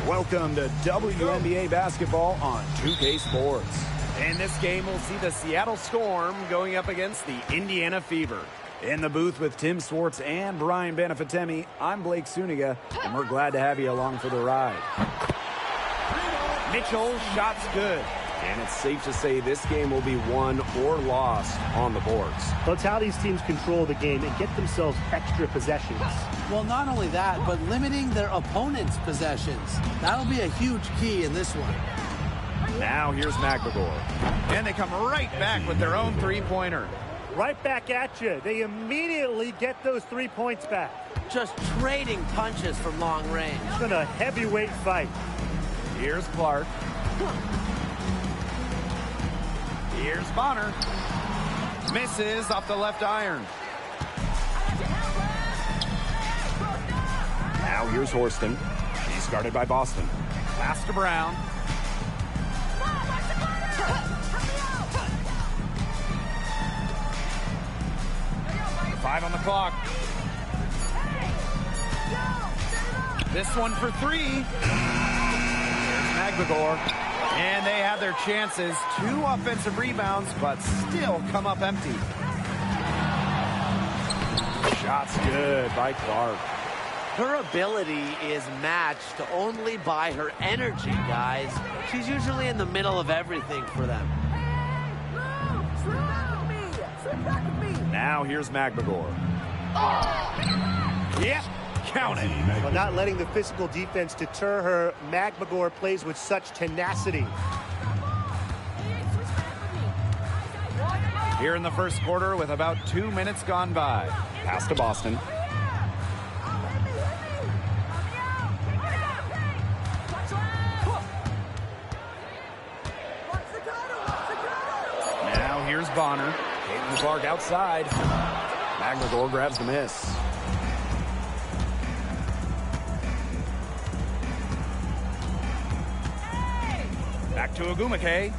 Welcome to WNBA basketball on 2K Sports. In this game, we'll see the Seattle Storm going up against the Indiana Fever. In the booth with Tim Swartz and Brian Benefatemi, I'm Blake Suniga, and we're glad to have you along for the ride. Mitchell, shot's good. And it's safe to say this game will be won or lost on the boards. Well, it's how these teams control the game and get themselves extra possessions. Well, not only that, but limiting their opponent's possessions. That'll be a huge key in this one. Now here's McBagor. And they come right back with their own three-pointer. Right back at you. They immediately get those 3 points back. Just trading punches from long range. It's been a heavyweight fight. Here's Clark. Here's Bonner. Misses off the left iron. Now here's Horston. He's guarded by Boston. Pass to Brown. Five on the clock. This one for three. There's McBagor. And they have their chances. 2 offensive rebounds, but still come up empty. Shot's good by Clark. Her ability is matched only by her energy, guys. She's usually in the middle of everything for them. Now here's McBagor. Yep, count it. Well, not letting the physical defense deter her, McBagor plays with such tenacity. Here in the first quarter with about 2 minutes gone by. Pass to Boston. Now here's Bonner. Caitlin Clark outside. McBagor grabs the miss. Back to Agumake.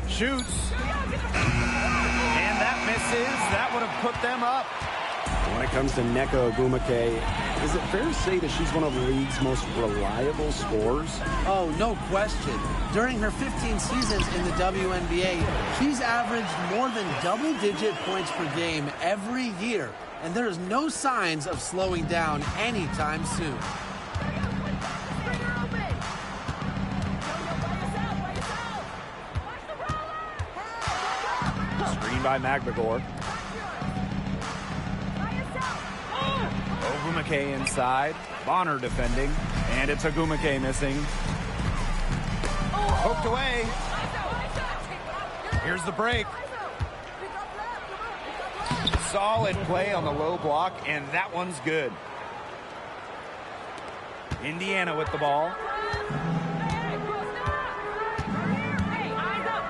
Shoots. And that misses. That would have put them up. When it comes to Nneka Ogwumike, is it fair to say that she's one of the league's most reliable scorers? Oh, no question. During her 15 seasons in the WNBA, she's averaged more than double-digit points per game every year, and there's no signs of slowing down anytime soon. Screen by McBagor. Ogwumike inside. Bonner defending. And it's Ogwumike missing. Poked away. Here's the break. Solid play on the low block, and that one's good. Indiana with the ball.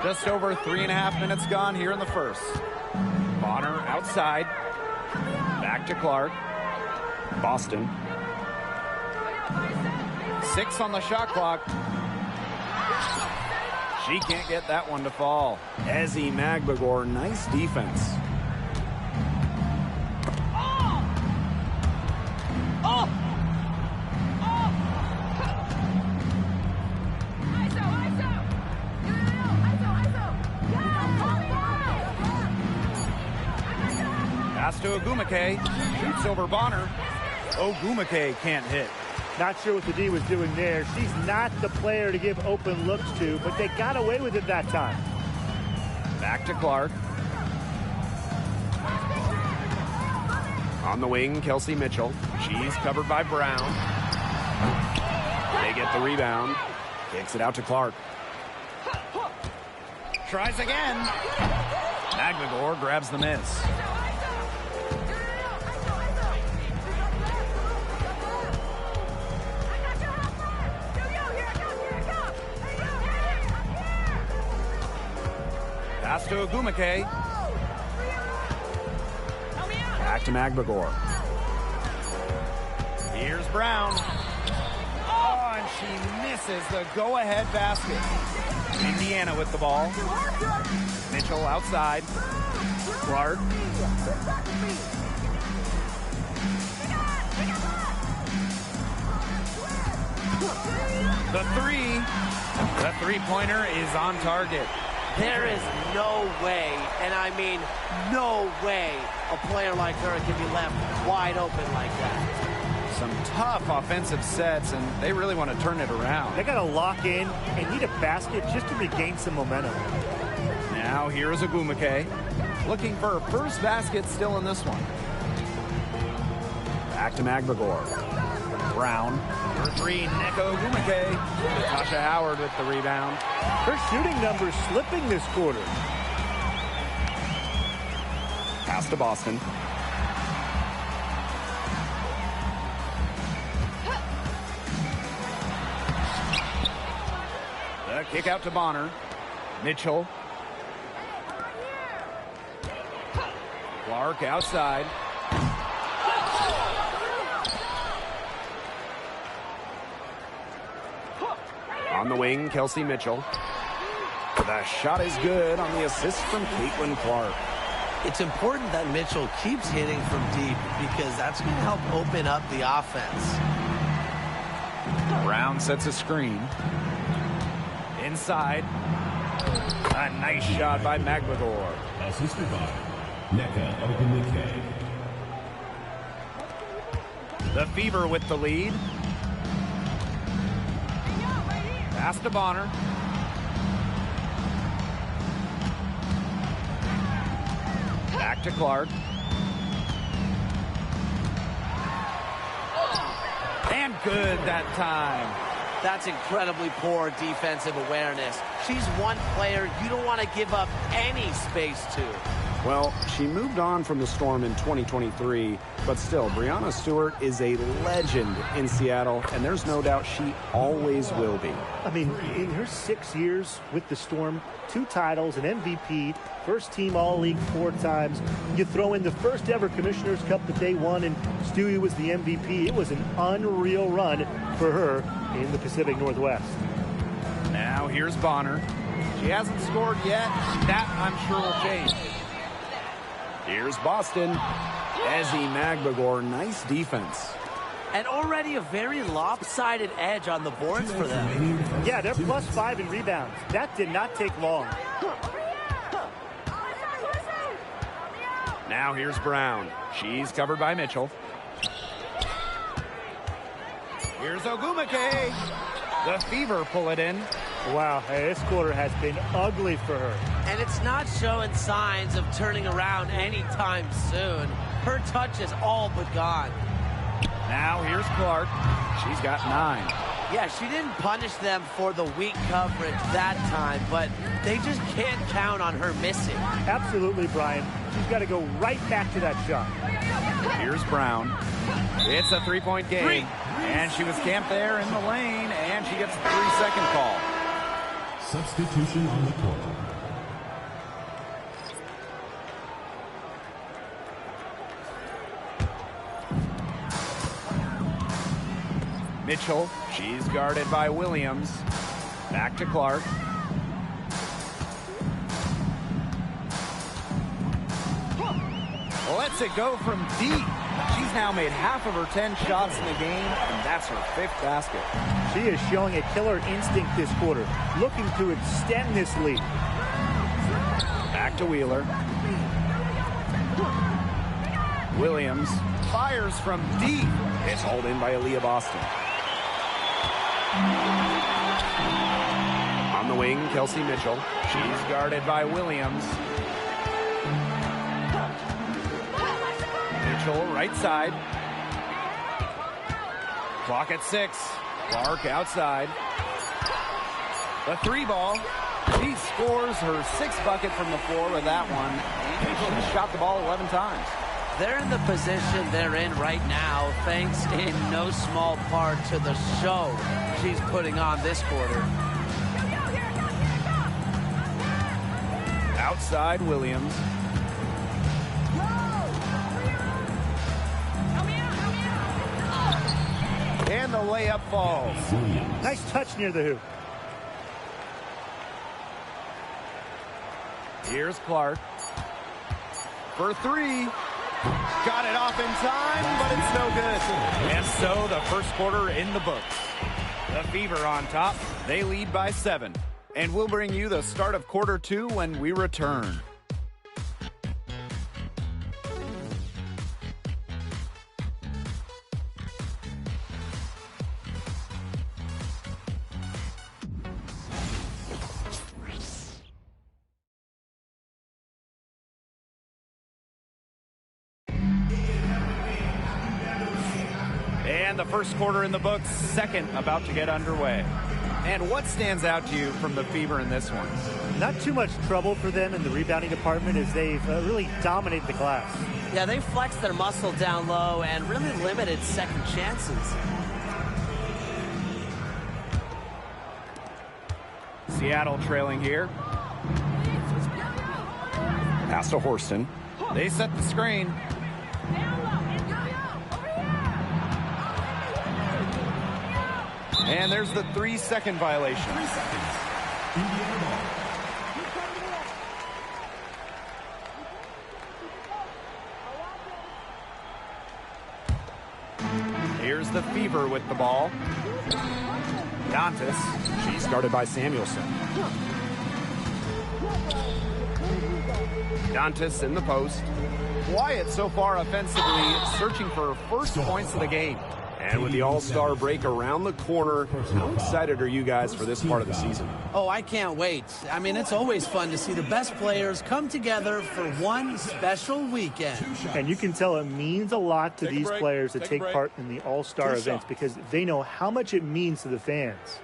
Just over 3.5 minutes gone here in the first. Bonner outside. Back to Clark. Boston. 6 on the shot clock. She can't get that one to fall. Ezzy McBagor, nice defense. Pass to Ogwumike. Shoots over Bonner. Ogwumike can't hit. Not sure what the D was doing there. She's not the player to give open looks to, but they got away with it that time. Back to Clark. On the wing, Kelsey Mitchell. She's covered by Brown. They get the rebound. Kicks it out to Clark. Tries again. McBagor grabs the miss. Pass to Ogwumike. Back to McBagor. Here's Brown. Oh, and And she misses the go-ahead basket. Indiana with the ball. Mitchell outside. Clark. The three. The three-pointer is on target. There is no way, and I mean no way, a player like her can be left wide open like that. Some tough offensive sets, and they really want to turn it around. They got to lock in and need a basket just to regain some momentum. Now here's Ogumake. Looking for her first basket still in this one. Back to Magbagor. Brown. For three, Neko Ogumake. Natasha Howard with the rebound. Her shooting numbers slipping this quarter. Pass to Boston. The kick out to Bonner. Mitchell. Clark outside. On the wing, Kelsey Mitchell. The shot is good on the assist from Caitlin Clark. It's important that Mitchell keeps hitting from deep because that's going to help open up the offense. Brown sets a screen. Inside. A nice shot by Magbagor. Assisted by Neka Ogumake. The Fever with the lead. Pass to Bonner. Back to Clark. And good that time. That's incredibly poor defensive awareness. She's one player you don't want to give up any space to. Well, she moved on from the Storm in 2023, but still, Breanna Stewart is a legend in Seattle, and there's no doubt she always will be. I mean, in her 6 years with the Storm, 2 titles, an MVP, first team All-League 4 times. You throw in the first ever Commissioner's Cup that they won, and Stewie was the MVP. It was an unreal run for her in the Pacific Northwest. Now here's Bonner. She hasn't scored yet. That, I'm sure, will change. Here's Boston. Ezzy Magbagor, nice defense. And already a very lopsided edge on the boards for them. Yeah, they're +5 in rebounds. That did not take long. Now here's Brown. She's covered by Mitchell. Here's Ogumake. The Fever pull it in. Wow, hey, this quarter has been ugly for her. And it's not showing signs of turning around anytime soon. Her touch is all but gone. Now here's Clark. She's got 9. Yeah, she didn't punish them for the weak coverage that time, but they just can't count on her missing. Absolutely, Brian. She's got to go right back to that shot. Here's Brown. It's a 3-point game. And she was camped there in the lane, and she gets a 3-second call. Substitution on the court. Mitchell, she's guarded by Williams. Back to Clark. Lets it go from deep. She's now made half of her 10 shots in the game, and that's her 5th basket. She is showing a killer instinct this quarter, looking to extend this lead. Back to Wheeler. Williams fires from deep. It's hauled in by Aaliyah Boston. On the wing, Kelsey Mitchell. She's guarded by Williams. Mitchell, right side. Clock at 6. Clark outside. The 3 ball. She scores her 6th bucket from the floor with that one. And she shot the ball 11 times. They're in the position they're in right now, thanks in no small part to the show she's putting on this quarter. Outside, Williams. And And the layup falls. Nice touch near the hoop. Here's Clark. For three. Got it off in time, but it's no good. And so the first quarter in the books. The Fever on top. They lead by 7. And we'll bring you the start of quarter 2 when we return. And the first quarter in the books, second about to get underway. And what stands out to you from the Fever in this one? Not too much trouble for them in the rebounding department as they've really dominated the glass. Yeah, they flexed their muscle down low and really limited second chances. Seattle trailing here. Pass to Horston. They set the screen. And there's the 3-second violation. 3 seconds. Indiana ball. Here's the Fever with the ball. Dantas. She's guarded by Samuelson. Dantas in the post. Wyatt so far offensively searching for her first points of the game. And with the All-Star break around the corner, how excited are you guys for this part of the season? Oh, I can't wait. I mean, it's always fun to see the best players come together for one special weekend. And you can tell it means a lot to these players to take part in the All-Star events because they know how much it means to the fans.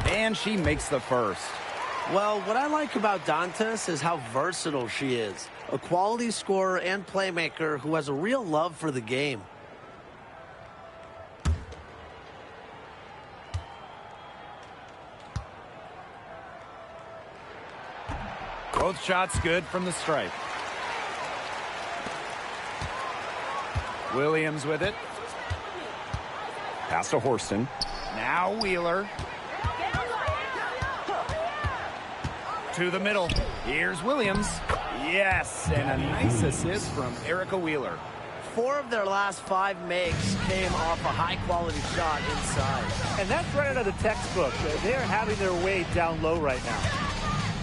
And she makes the first. Well, what I like about Dantas is how versatile she is. A quality scorer and playmaker who has a real love for the game. Both shots good from the stripe. Williams with it. Pass to Horston. Now Wheeler. To the middle. Here's Williams. Yes, and a nice assist from Erica Wheeler. 4 of their last 5 makes came off a high-quality shot inside. And that's right out of the textbook. They're having their way down low right now.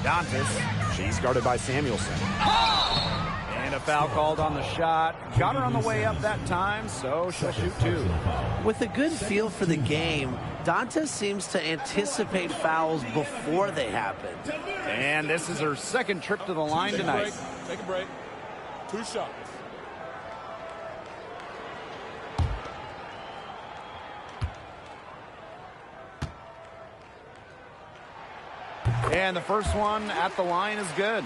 Dantas. She's guarded by Samuelson. And a foul called on the shot. Got her on the way up that time, so she'll shoot 2. With a good feel for the game, Dantas seems to anticipate fouls before they happen. And this is her second trip to the line tonight. Take a break. 2 shots. And the first one at the line is good.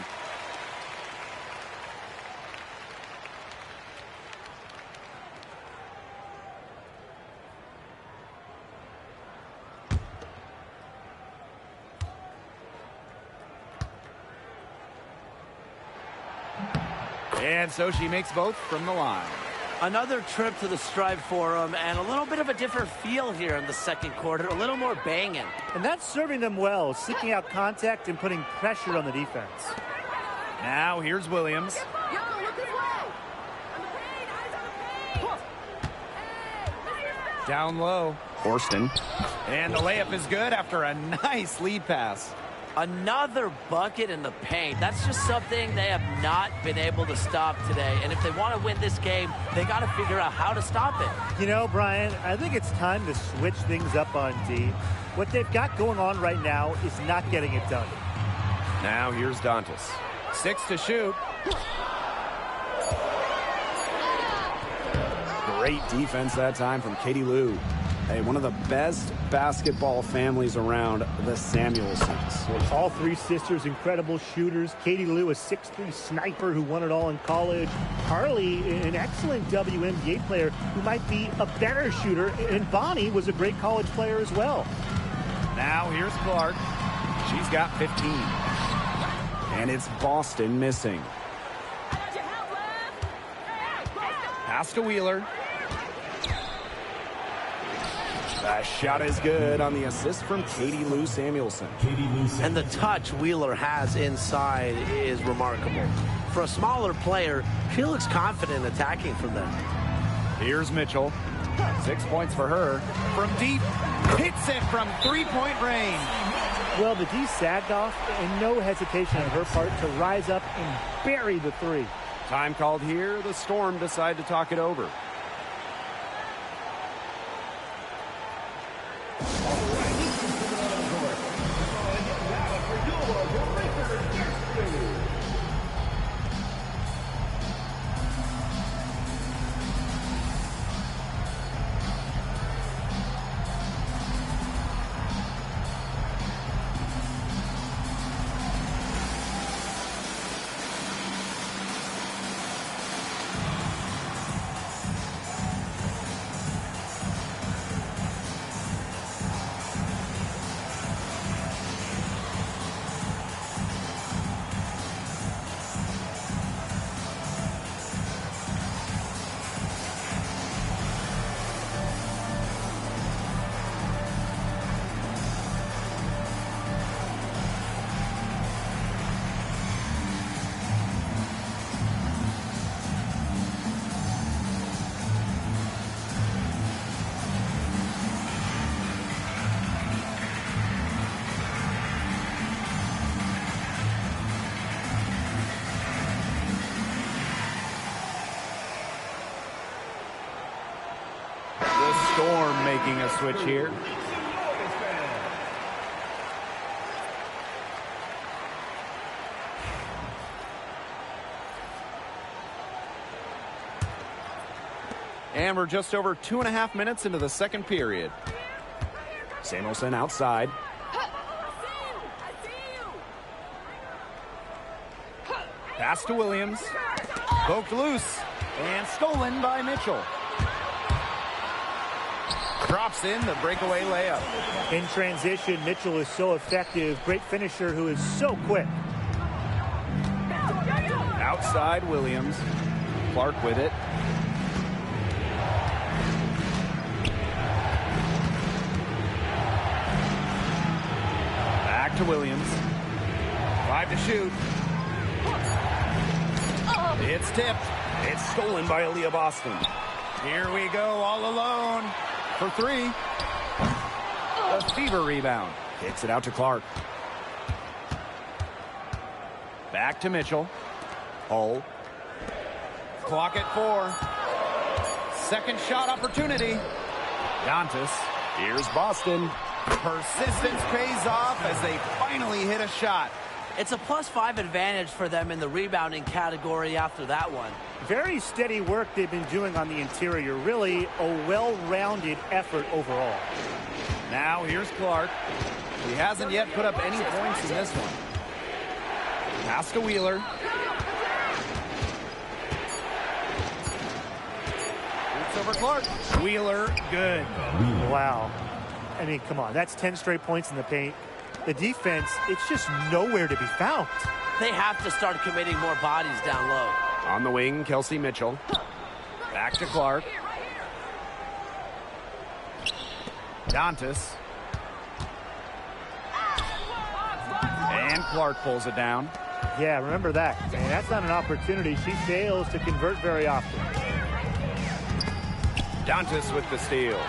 And so she makes both from the line. Another trip to the stripe for them, and a little bit of a different feel here in the second quarter, a little more banging. And that's serving them well, seeking out contact and putting pressure on the defense. Now here's Williams. Down low. Horston. And the layup is good after a nice lead pass. Another bucket in the paint. That's just something they have not been able to stop today. And if they want to win this game, they got to figure out how to stop it. You know, Brian, I think it's time to switch things up on D. What they've got going on right now is not getting it done. Now here's Dantas. 6 to shoot. Great defense that time from Katie Lou. Hey, one of the best basketball families around, the Samuelsons. All 3 sisters, incredible shooters. Katie Lou, a 6'3" sniper who won it all in college. Carly, an excellent WNBA player who might be a better shooter. And Bonnie was a great college player as well. Now here's Clark. She's got 15. And it's Boston missing. Pass to Wheeler. That shot is good on the assist from Katie Lou Samuelson. And the touch Wheeler has inside is remarkable. For a smaller player, she looks confident attacking from there. Here's Mitchell. 6 points for her. From deep, hits it from three-point range. Well, the D sagged off, and no hesitation on her part to rise up and bury the three. Time called here. The Storm decide to talk it over. Storm making a switch here. And we're just over 2.5 minutes into the second period. Samuelson outside. Pass to Williams. Poked loose. And stolen by Mitchell. Drops in the breakaway layup. In transition, Mitchell is so effective. Great finisher who is so quick. Outside Williams. Clark with it. Back to Williams. 5 to shoot. It's tipped. It's stolen by Aaliyah Boston. Here we go, all alone. For three. A Fever rebound. Kicks it out to Clark. Back to Mitchell. Hull. Clock at 4. Second shot opportunity. Dantas. Here's Boston. Persistence pays off as they finally hit a shot. It's a +5 advantage for them in the rebounding category after that one. Very steady work they've been doing on the interior. Really a well-rounded effort overall. Now here's Clark. He hasn't yet put up any points in this one. Pass to Wheeler. It's over Clark. Wheeler, good. Wow. I mean, come on. That's 10 straight points in the paint. The defense, it's just nowhere to be found. They have to start committing more bodies down low. On the wing, Kelsey Mitchell. Back to Clark. Dantas. And Clark pulls it down. Yeah, remember that. And that's not an opportunity. She fails to convert very often. Dantas with the steal.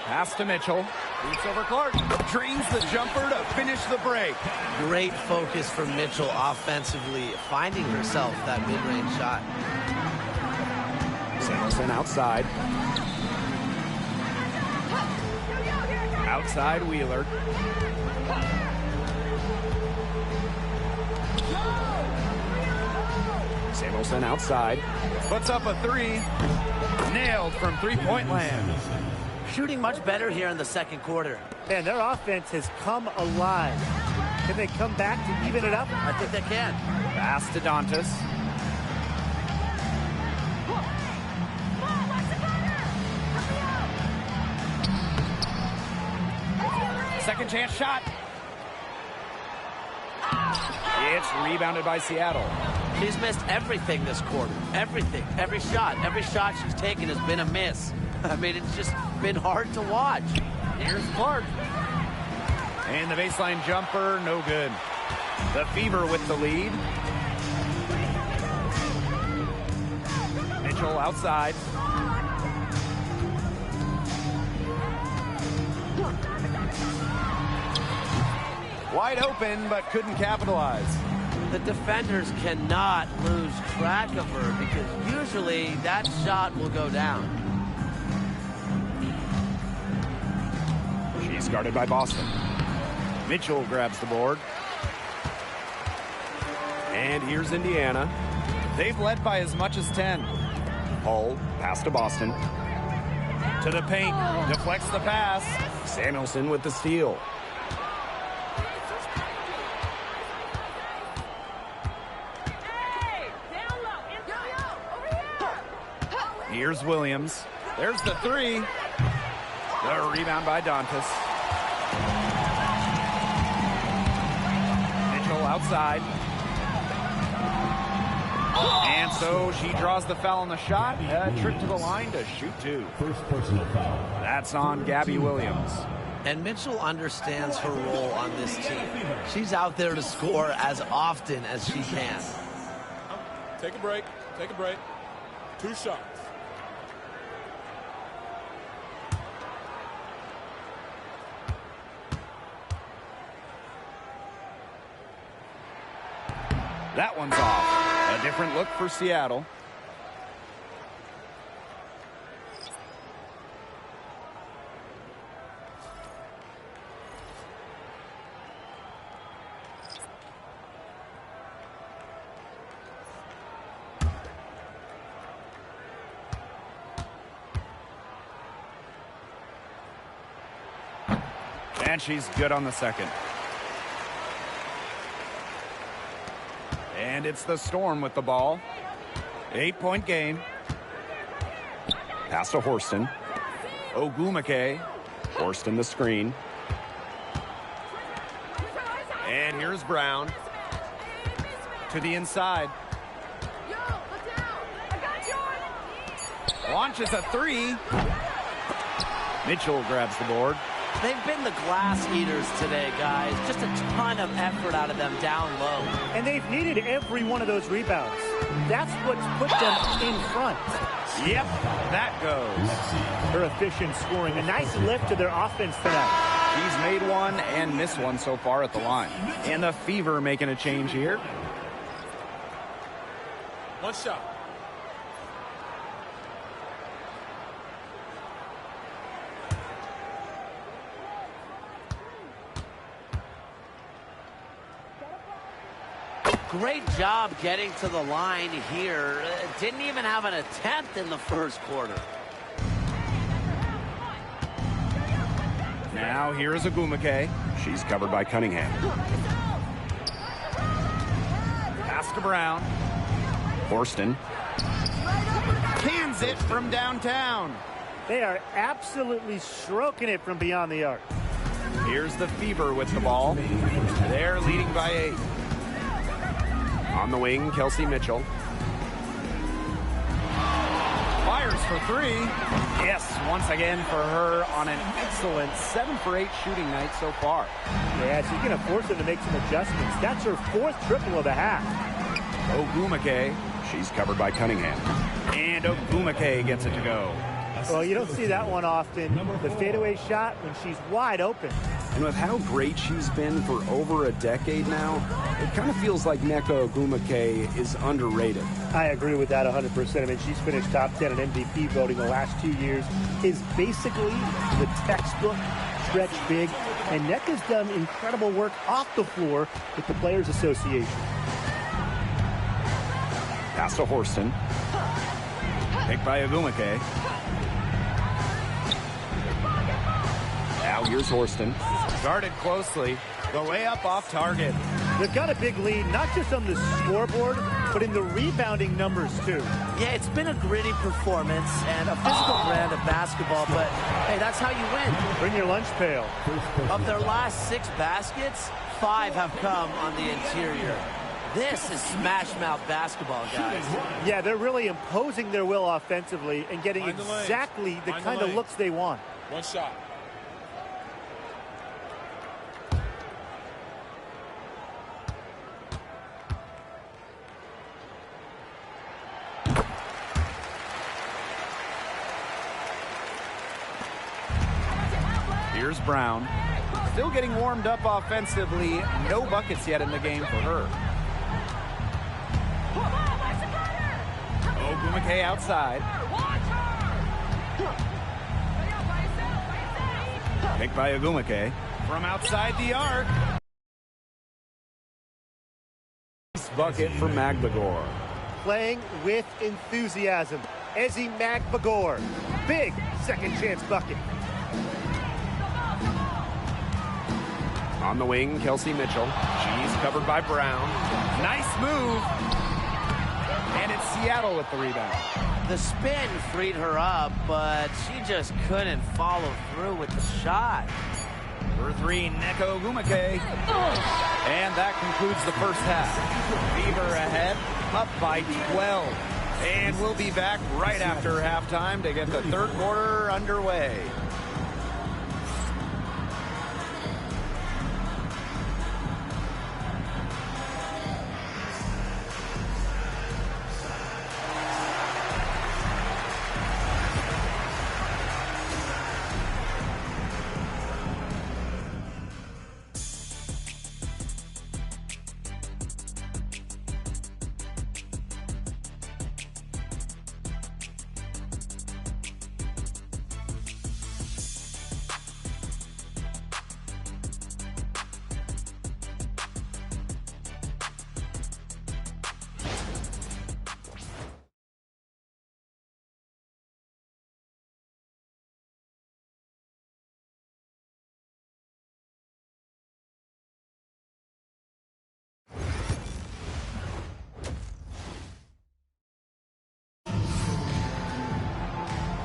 Pass to Mitchell. Boots over Clark. Drains the jumper to finish the break. Great focus from Mitchell offensively, finding herself that mid-range shot. Samuelson outside. Outside Wheeler. Samuelson outside. Puts up a three. Nailed from three-point land. Shooting much better here in the second quarter. Man, their offense has come alive. Can they come back to even it up? I think they can. Pass to Dantas. Second chance shot. It's rebounded by Seattle. She's missed everything this quarter. Everything. Every shot she's taken has been a miss. I mean, it's just been hard to watch. Here's Clark. And the baseline jumper, no good. The Fever with the lead. Mitchell outside. Wide open, but couldn't capitalize. The defenders cannot lose track of her because usually that shot will go down. She's guarded by Boston. Mitchell grabs the board. And here's Indiana. They've led by as much as 10. Hull, pass to Boston. To the paint, deflects the pass. Samuelson with the steal. Here's Williams. There's the three. The rebound by Dantas. Mitchell outside. And so she draws the foul on the shot. A trip to the line to shoot two. First personal foul. That's on Gabby Williams. And Mitchell understands her role on this team. She's out there to score as often as she can. Take a break. Take a break. 2 shots. That one's off. A different look for Seattle. And she's good on the second. And it's the Storm with the ball. 8-point game. Pass to Horston. Ogumake. Horston the screen. And here's Brown. To the inside. Launches a three. Mitchell grabs the board. They've been the glass eaters today, guys. Just a ton of effort out of them down low. And they've needed every one of those rebounds. That's what's put them in front. Yep, that goes. Her efficient scoring. A nice lift to their offense tonight. She's made one and missed one so far at the line. And the Fever making a change here. 1 shot. Great job getting to the line here. Didn't even have an attempt in the first quarter. Now here's Ogumake. She's covered by Cunningham. Pass to Brown. Horston. Cans it from downtown. They are absolutely stroking it from beyond the arc. Here's the Fever with the ball. They're leading by 8. On the wing, Kelsey Mitchell. Fires for 3. Yes, once again for her on an excellent 7 for 8 shooting night so far. Yeah, she's going to force them to make some adjustments. That's her 4th triple of the half. Ogumake. She's covered by Cunningham. And Ogumake gets it to go. Well, you don't see that one often. The fadeaway shot when she's wide open. And with how great she's been for over a decade now, it kind of feels like Nneka Ogumake is underrated. I agree with that 100%. I mean, she's finished top 10 in MVP voting the last 2 years. Is basically the textbook stretch big. And Nneka's done incredible work off the floor with the Players Association. Pass to Horston. Picked by Ogumake. Now here's Horston. Guarded closely. The layup off target. They've got a big lead, not just on the scoreboard, but in the rebounding numbers, too. Yeah, it's been a gritty performance and a physical brand of basketball, but, hey, that's how you win. Bring your lunch pail. Of their last 6 baskets, 5 have come on the interior. This is smash mouth basketball, guys. Yeah, they're really imposing their will offensively and getting Find the lanes. exactly the Find the kind of lanes. looks they want. One shot. Here's Brown. Still getting warmed up offensively. No buckets yet in the game for her. Ogumake outside. Picked by Ogumake. From outside the arc. Bucket for Magbagor. Playing with enthusiasm. Ezi Magbagor. Big second chance bucket. On the wing, Kelsey Mitchell. She's covered by Brown. Nice move. And it's Seattle with the rebound. The spin freed her up, but she just couldn't follow through with the shot. For three, Neko Ogumake. And that concludes the first half. Fever ahead, up by 12. And we'll be back right after halftime to get the third quarter underway.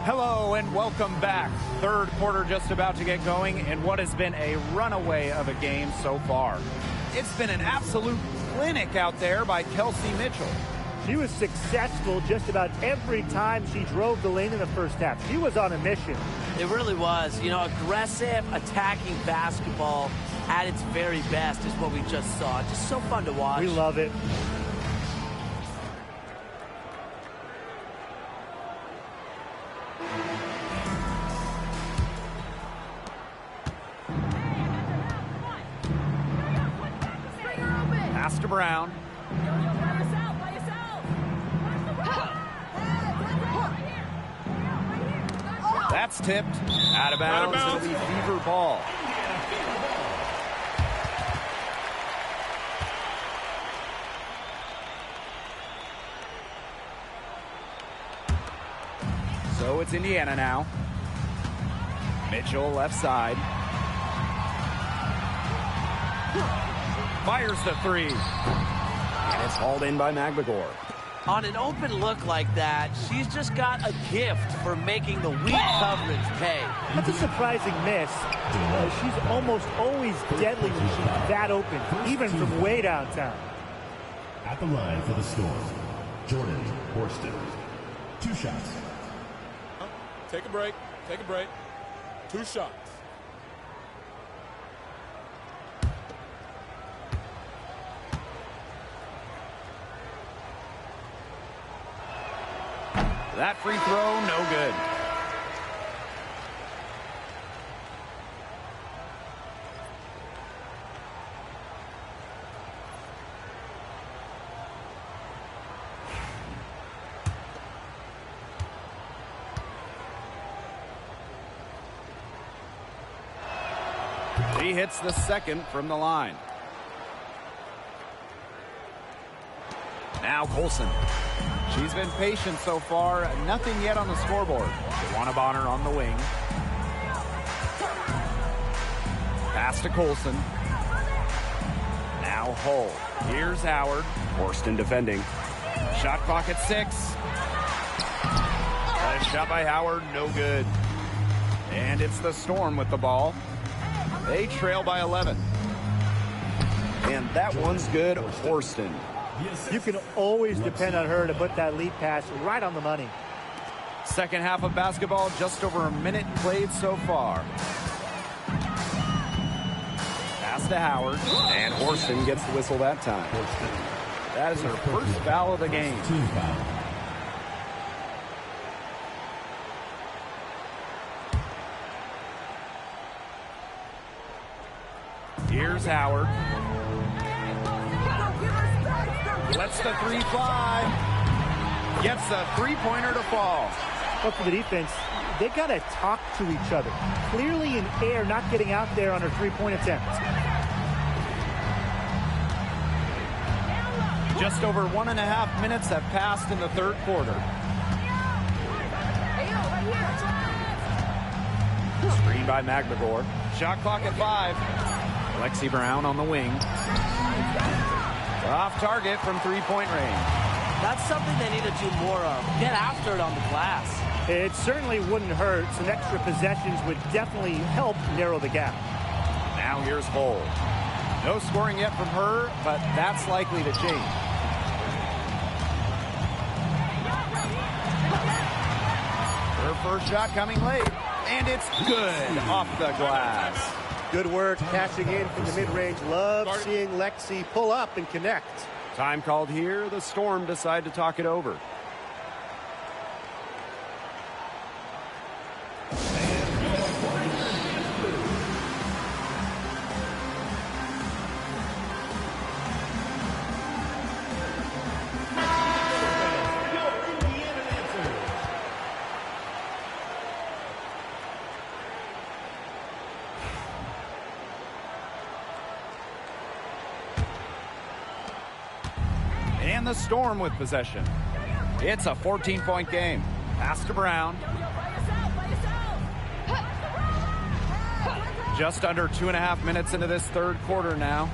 Hello and welcome back. Third quarter just about to get going in what has been a runaway of a game so far. It's been an absolute clinic out there by Kelsey Mitchell. She was successful just about every time she drove the lane in the first half. She was on a mission. It really was. You know, aggressive, attacking basketball at its very best is what we just saw. Just so fun to watch. We love it. Pass to Brown. That's tipped. Out of bounds. It'll be Fever ball. So it's Indiana now. Mitchell left side. Fires the three. And it's hauled in by Magbagor. On an open look like that, she's just got a gift for making the weak coverage pay. That's a surprising miss. She's almost always deadly when she's that open, even from way downtown. At the line for the Storm, Jordan Horston. 2 shots. Take a break. Take a break. 2 shots. That free throw, no good. He hits the second from the line. Now Colson. She's been patient so far. Nothing yet on the scoreboard. Joanna Bonner on the wing. Pass to Colson. Now Hull. Here's Howard. Horston defending. Shot clock at 6. A shot by Howard, no good. And it's the Storm with the ball. They trail by 11. And that one's good. Horston. You can always depend on her to put that lead pass right on the money. Second half of basketball, just over a minute played so far. Pass to Howard, and Horston gets the whistle that time. That is her first foul of the game. Here's Howard. Lets the three fly. Gets the three-pointer to fall. But for the defense, they got to talk to each other. Clearly in air, not getting out there on her three-point attempt. Just over 1.5 minutes have passed in the third quarter. Screen by McGregor. Shot clock at 5. Lexi Brown on the wing. Off target from three-point range. That's something they need to do more of. Get after it on the glass. It certainly wouldn't hurt. Some extra possessions would definitely help narrow the gap. Now here's Hull. No scoring yet from her, but that's likely to change. Her first shot coming late, and it's good off the glass. Good work cashing in from the mid-range. Love seeing Lexi pull up and connect. Time called here. The Storm decide to talk it over. And the Storm with possession. It's a 14-point game. Pass to Brown. Just under 2.5 minutes into this third quarter now.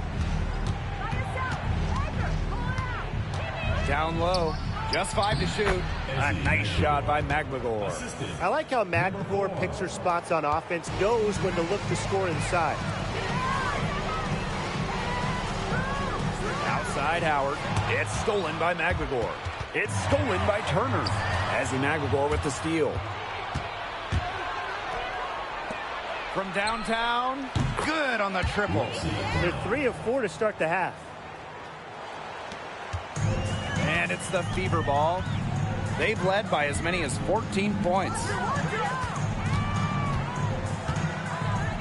Down low. Just 5 to shoot. A nice shot by McGregor. I like how McGregor picks her spots on offense, knows when to look to score inside. Outside Howard. It's stolen by McGregor. It's stolen by Turner. Ezzy McGregor with the steal. From downtown. Good on the triple. They're 3 of 4 to start the half. And it's the Fever ball. They've led by as many as 14 points.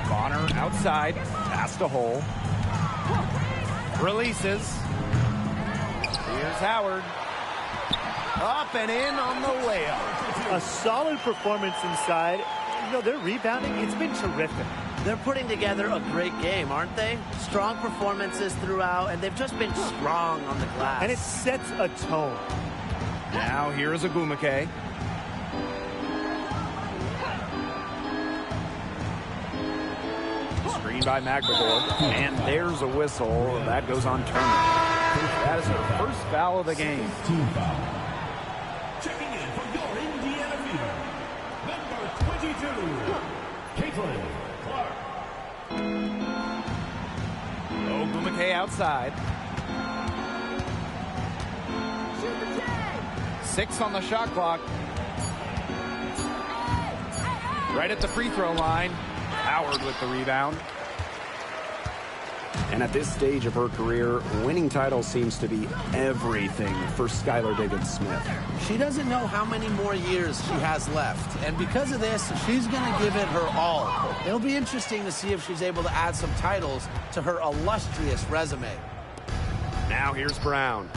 Bonner outside. Pass to Hull. Releases. Here's Howard. Up and in on the layup. A solid performance inside. You know, their rebounding, it's been terrific. They're putting together a great game, aren't they? Strong performances throughout, and they've just been strong on the glass. And it sets a tone. Now here's Agumake. Screen by McGregor. And there's a whistle. That goes on Turner. That is her first foul of the game. Team foul. Checking in for your Indiana Fever, number 22, Caitlin Clark. Agumake outside. 6 on the shot clock. Right at the free throw line. Howard with the rebound. And at this stage of her career, winning titles seems to be everything for Skylar Diggins-Smith. She doesn't know how many more years she has left. And because of this, she's going to give it her all. It'll be interesting to see if she's able to add some titles to her illustrious resume. Now here's Brown.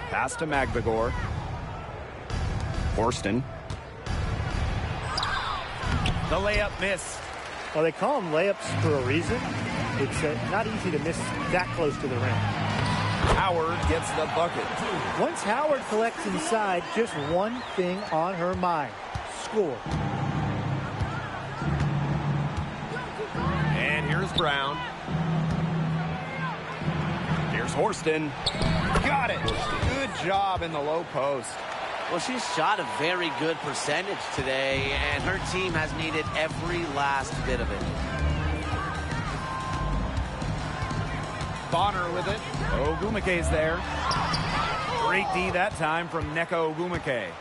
Pass to McGregor. Horston. The layup missed. Well, they call them layups for a reason. It's not easy to miss that close to the rim. Howard gets the bucket. Once Howard collects inside, just one thing on her mind. Score. And here's Brown. Here's Horston. Got it. Good job in the low post. Well, she's shot a very good percentage today, and her team has needed every last bit of it. Bonner with it. Ogumeke's there. Great D that time from Neko Ogumeke.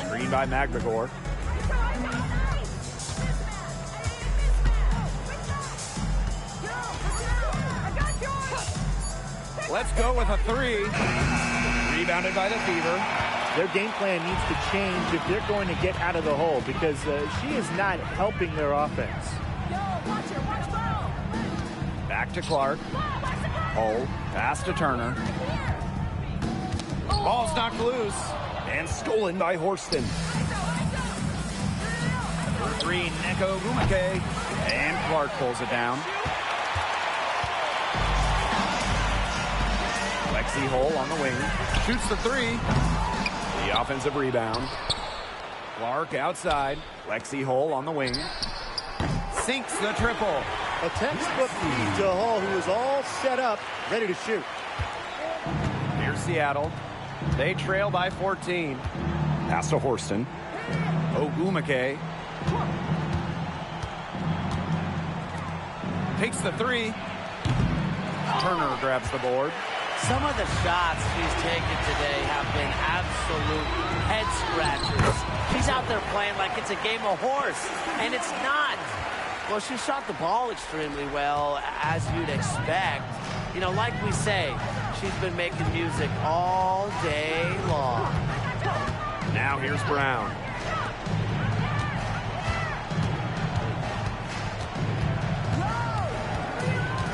Screen by Magbagor. Let's go with a three. Rebounded by the Fever. Their game plan needs to change if they're going to get out of the hole because she is not helping their offense. Back to Clark. Hull. Pass to Turner. Ball's knocked loose and stolen by Horston. For three, Neko Ogumeke. And Clark pulls it down. Lexi Hull on the wing. Shoots the three. The offensive rebound. Clark outside. Lexi Hull on the wing. Sinks the triple. A textbook feed to Hull, who is all set up, ready to shoot. Here's Seattle. They trail by 14. Pass to Horston. Ogumeke. Takes the three. Turner grabs the board. Some of the shots she's taken today have been absolute head scratchers. She's out there playing like it's a game of horse, and it's not. Well, she shot the ball extremely well, as you'd expect. You know, like we say, she's been making music all day long. Now here's Brown.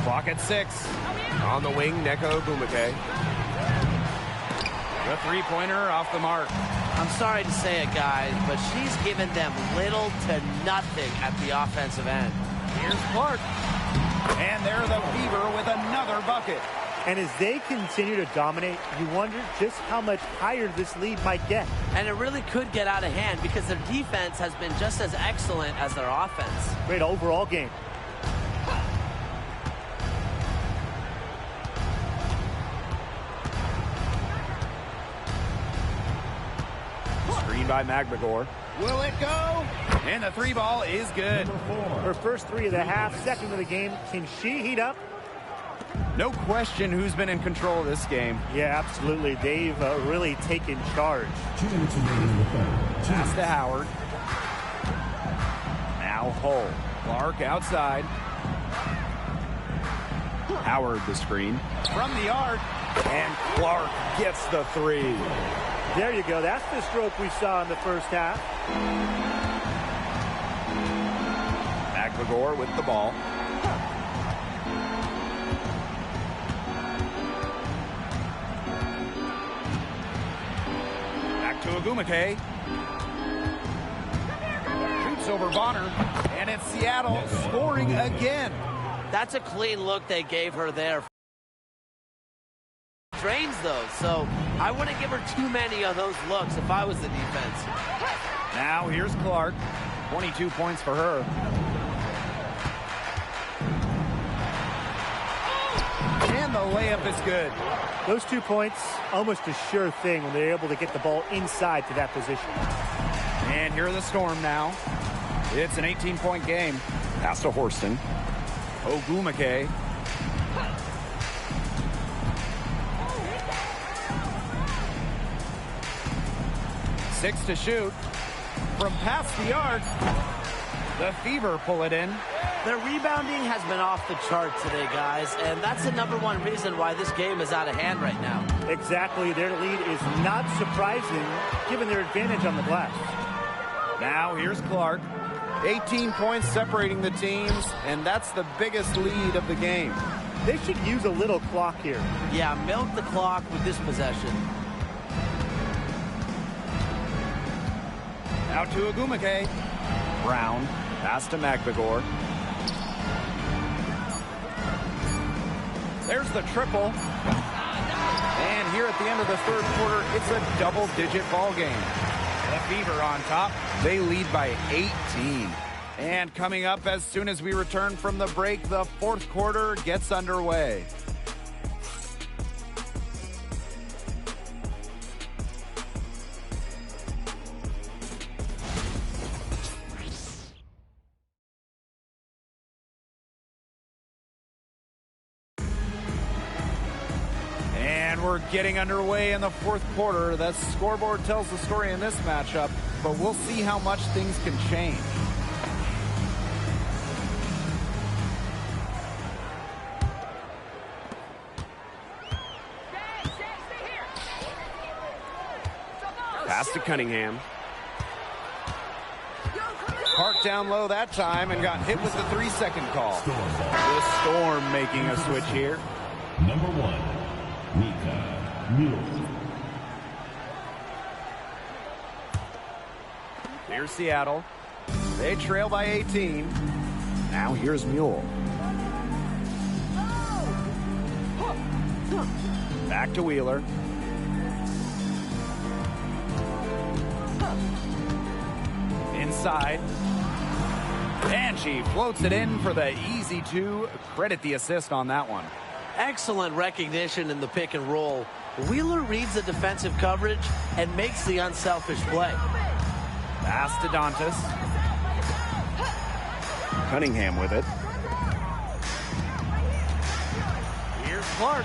Clock at 6. On the wing, Neko Ogumeke. The three-pointer off the mark. I'm sorry to say it, guys, but she's given them little to nothing at the offensive end. Here's Clark. And there the Fever with another bucket. And as they continue to dominate, you wonder just how much higher this lead might get. And it really could get out of hand because their defense has been just as excellent as their offense. Great overall game. By Magbagor. Will it go? And the three ball is good. Her first three of the half, second of the game. Can she heat up? No question who's been in control of this game. Yeah, absolutely. They've really taken charge. Pass to Howard. Now Hull. Clark outside. Howard the screen. From the arc. And Clark gets the three. There you go. That's the stroke we saw in the first half. Magbagor with the ball. Back to Ogumeke. Shoots over Bonner. And it's Seattle scoring again. That's a clean look they gave her there. Drains those, so I wouldn't give her too many of those looks if I was the defense. Now here's Clark. 22 points for her. And the layup is good. Those 2 points, almost a sure thing when they're able to get the ball inside to that position. And here are the Storm now. It's an 18-point game. Pass to Horston. Ogumeke. 6 to shoot. From past the arc, the Fever pull it in. Their rebounding has been off the chart today, guys, and that's the #1 reason why this game is out of hand right now. Exactly. Their lead is not surprising, given their advantage on the glass. Now here's Clark. 18 points separating the teams, and that's the biggest lead of the game. They should use a little clock here. Yeah, milk the clock with this possession. Now to Ogumeke. Brown. Pass to Magbagor. There's the triple. And here at the end of the third quarter, it's a double-digit ball game. The Fever on top. They lead by 18. And coming up as soon as we return from the break, the fourth quarter gets underway. we're getting underway in the fourth quarter. The scoreboard tells the story in this matchup, but we'll see how much things can change. Pass to Cunningham. Parked down low that time and got hit with the 3-second call. The Storm making a switch here. Number 1, Mika Mule. Here's Seattle. They trail by 18. Now here's Mule. Back to Wheeler. Inside. And she floats it in for the easy 2. Credit the assist on that one. Excellent recognition in the pick and roll. Wheeler reads the defensive coverage and makes the unselfish play. Pass to Dantas. Cunningham with it. Here's Clark.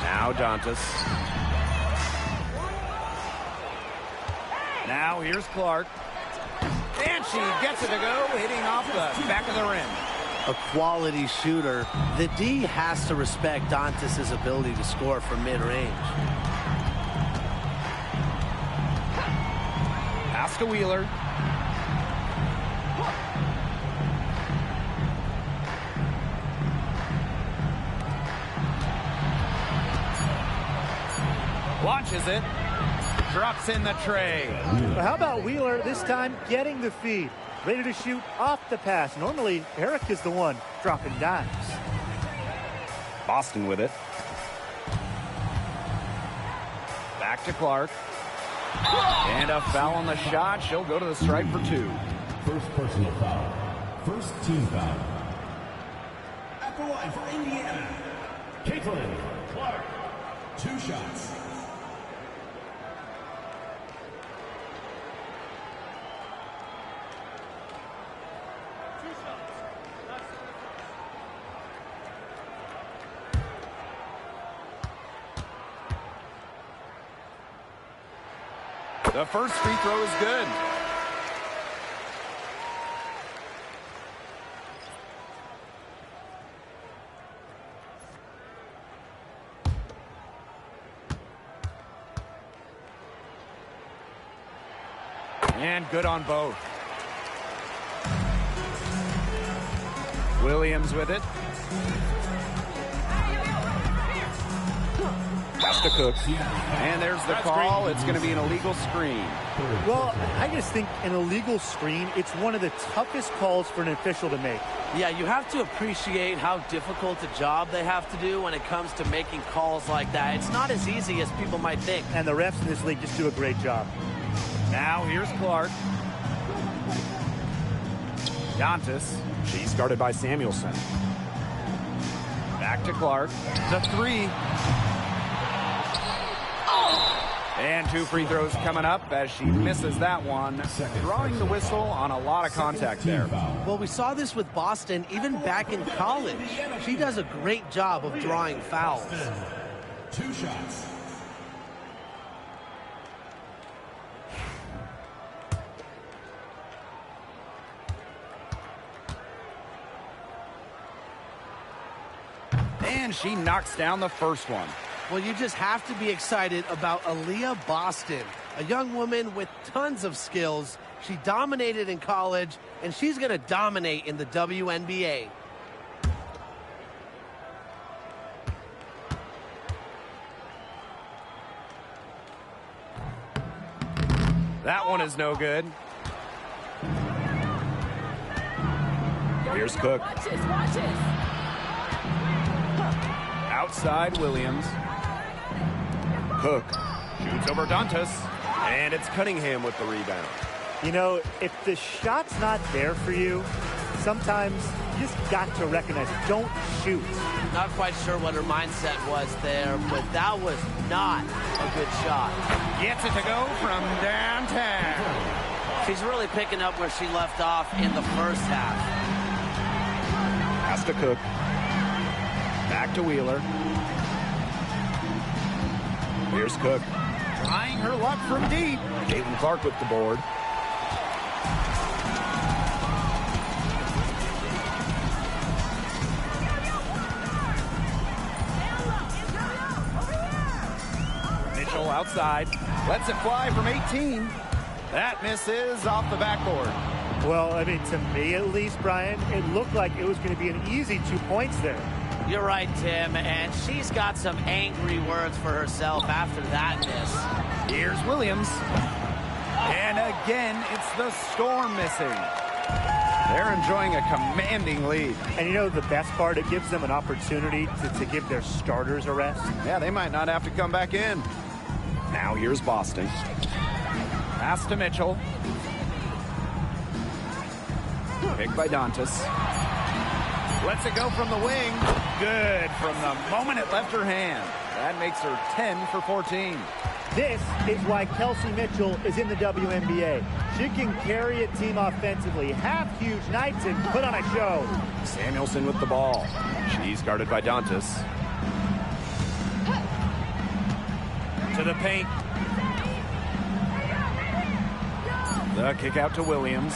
Now Dantas. Now here's Clark. And she gets it to go, hitting off the back of the rim. A quality shooter. The D has to respect Dantas' ability to score from mid-range. Pass to Wheeler. Launches it. Drops in the tray. But how about Wheeler this time getting the feed? Ready to shoot off the pass. Normally, Eric is the one dropping dimes. Boston with it. Back to Clark. And a foul on the shot. She'll go to the stripe for 2. First personal foul. First team foul. At the line for Indiana, Caitlin Clark. 2 shots. The first free throw is good. And good on both. Williams with it. Pass to Cook. And there's the call. It's going to be an illegal screen. Well, I just think an illegal screen, it's one of the toughest calls for an official to make. Yeah, you have to appreciate how difficult a job they have to do when it comes to making calls like that. It's not as easy as people might think. And the refs in this league just do a great job. Now here's Clark. Dantas. She's guarded by Samuelson. Back to Clark. The 3. And 2 free throws coming up as she misses that one. Drawing the whistle on a lot of contact there. Well, we saw this with Boston even back in college. She does a great job of drawing fouls. 2 shots. And she knocks down the first one. Well, you just have to be excited about Aaliyah Boston, a young woman with tons of skills. She dominated in college, and she's going to dominate in the WNBA. That one is no good. Here's Cook. Watch this. Outside Williams. Cook shoots over Dantas, and it's Cunningham with the rebound. You know, if the shot's not there for you, sometimes you just got to recognize it. Don't shoot. Not quite sure what her mindset was there, but that was not a good shot. Gets it to go from downtown. She's really picking up where she left off in the first half. Pass to Cook. Back to Wheeler. Here's Cook. Trying her luck from deep. Caitlin Clark with the board. Mitchell outside. Lets it fly from 18. That misses off the backboard. Well, I mean, to me at least, Brian, it looked like it was going to be an easy 2 points there. You're right, Tim, and she's got some angry words for herself after that miss. Here's Williams. And again, it's the Storm missing. They're enjoying a commanding lead. And you know the best part? It gives them an opportunity to give their starters a rest. Yeah, they might not have to come back in. Now here's Boston. Pass to Mitchell. Picked by Dantas. Lets it go from the wing. Good from the moment it left her hand. That makes her 10 for 14. This is why Kelsey Mitchell is in the WNBA. She can carry a team offensively, have huge nights, and put on a show. Samuelson with the ball. She's guarded by Dantas. To the paint. The kick out to Williams.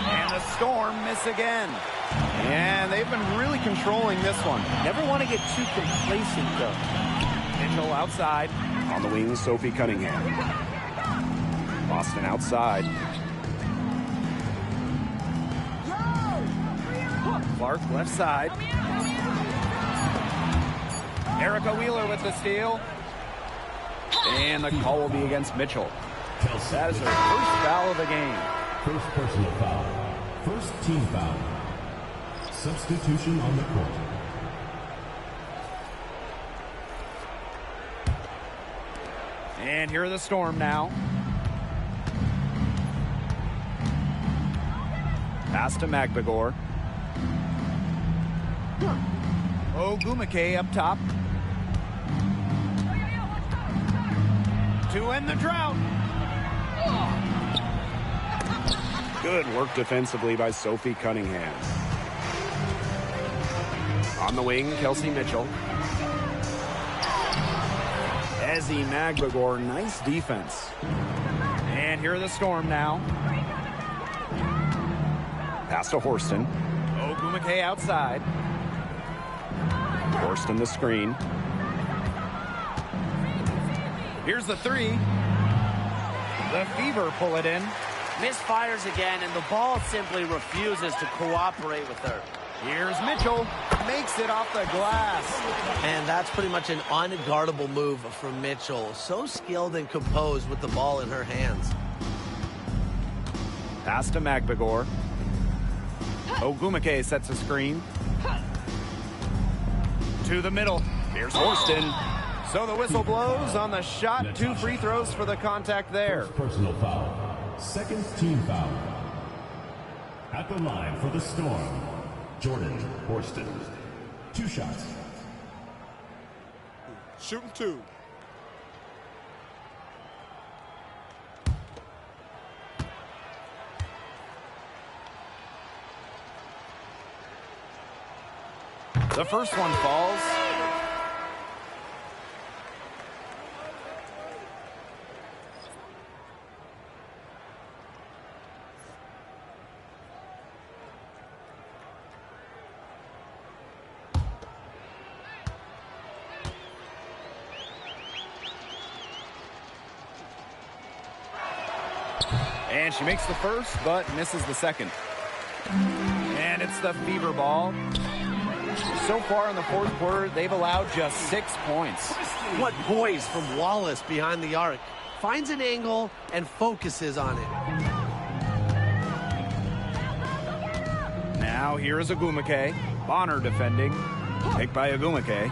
And the Storm miss again. And they've been really controlling this one. Never want to get too complacent, though. Mitchell outside. On the wing, Sophie Cunningham. Boston outside. Clark left side. Erica Wheeler with the steal. And the call will be against Mitchell. That is her first foul of the game. First personal foul. First team foul. Substitution on the court. And here are the Storm now. Pass to Magbagor. Ogumake up top. To end the drought. Good work defensively by Sophie Cunningham. On the wing, Kelsey Mitchell. Ezzy Magbagor, nice defense. And here are the Storm now. Pass to Horston. Ogumake outside. Horston the screen. Here's the three. The Fever pull it in. Misfires again, and the ball simply refuses to cooperate with her. Here's Mitchell. Makes it off the glass. And that's pretty much an unguardable move from Mitchell. So skilled and composed with the ball in her hands. Pass to Magbagor. Ogumake sets a screen. To the middle. Here's Horston. So the whistle blows on the shot. 2 free throws for the contact there. First personal foul. Second team foul. At the line for the Storm, Jordan Horston. 2 shots. Shooting 2. The first one falls. And she makes the first, but misses the second. And it's the Fever ball. So far in the fourth quarter, they've allowed just 6 points. What poise from Wallace behind the arc. Finds an angle and focuses on it. Now here is Ogumake. Bonner defending. Picked by Ogumake.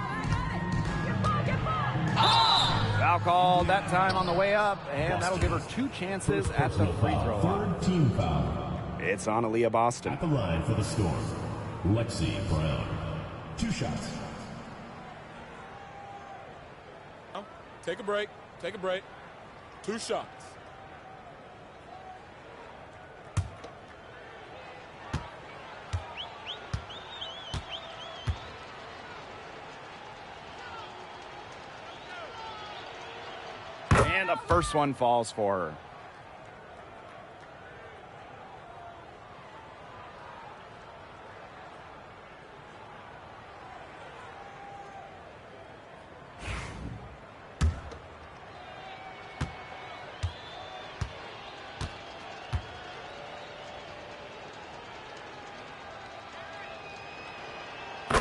Foul called that time on the way up, and that'll give her 2 chances at the free throw line. Third team foul. It's on Aaliyah Boston. At the line for the Storm, Lexi Brown. 2 shots. Take a break. Take a break. 2 shots. And the first one falls for her.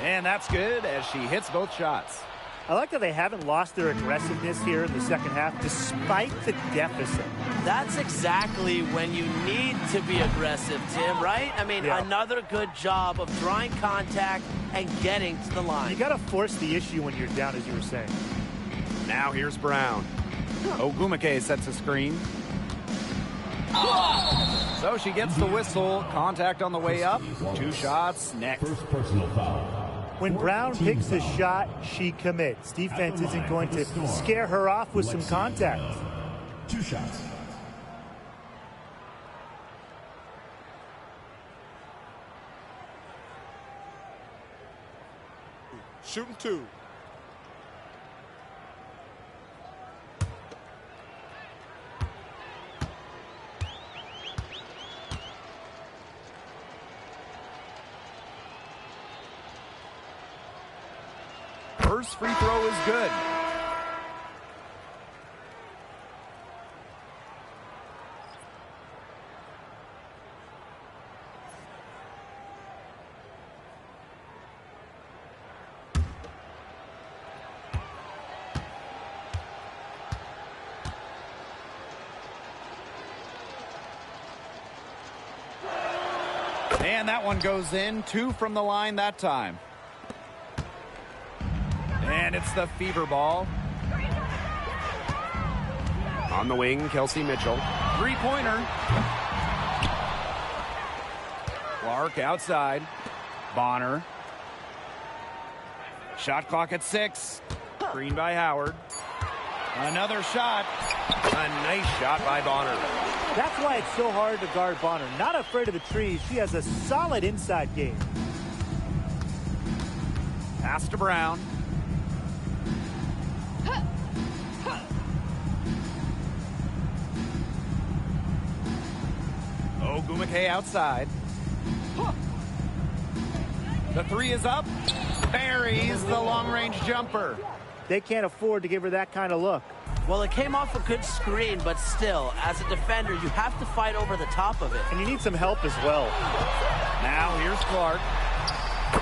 And that's good as she hits both shots. I like that they haven't lost their aggressiveness here in the second half despite the deficit. That's exactly when you need to be aggressive, Tim, right? I mean, another good job of drawing contact and getting to the line. You got to force the issue when you're down, as you were saying. Now here's Brown. Ogumake sets a screen. So she gets the whistle. Contact on the way up. 2 shots next. First personal foul. When Brown picks a shot, she commits. Defense isn't going to scare her off with some contact. 2 shots. Shooting 2. First free throw is good. And that one goes in. 2 from the line that time. And it's the Fever ball. On the wing, Kelsey Mitchell. 3-pointer. Clark outside. Bonner. Shot clock at 6. Screen by Howard. Another shot. A nice shot by Bonner. That's why it's so hard to guard Bonner. Not afraid of the trees. She has a solid inside game. Pass to Brown. Ogumake outside. The 3 is up. Buries the long-range jumper. They can't afford to give her that kind of look. Well, it came off a good screen, but still, as a defender, you have to fight over the top of it. And you need some help as well. Now here's Clark.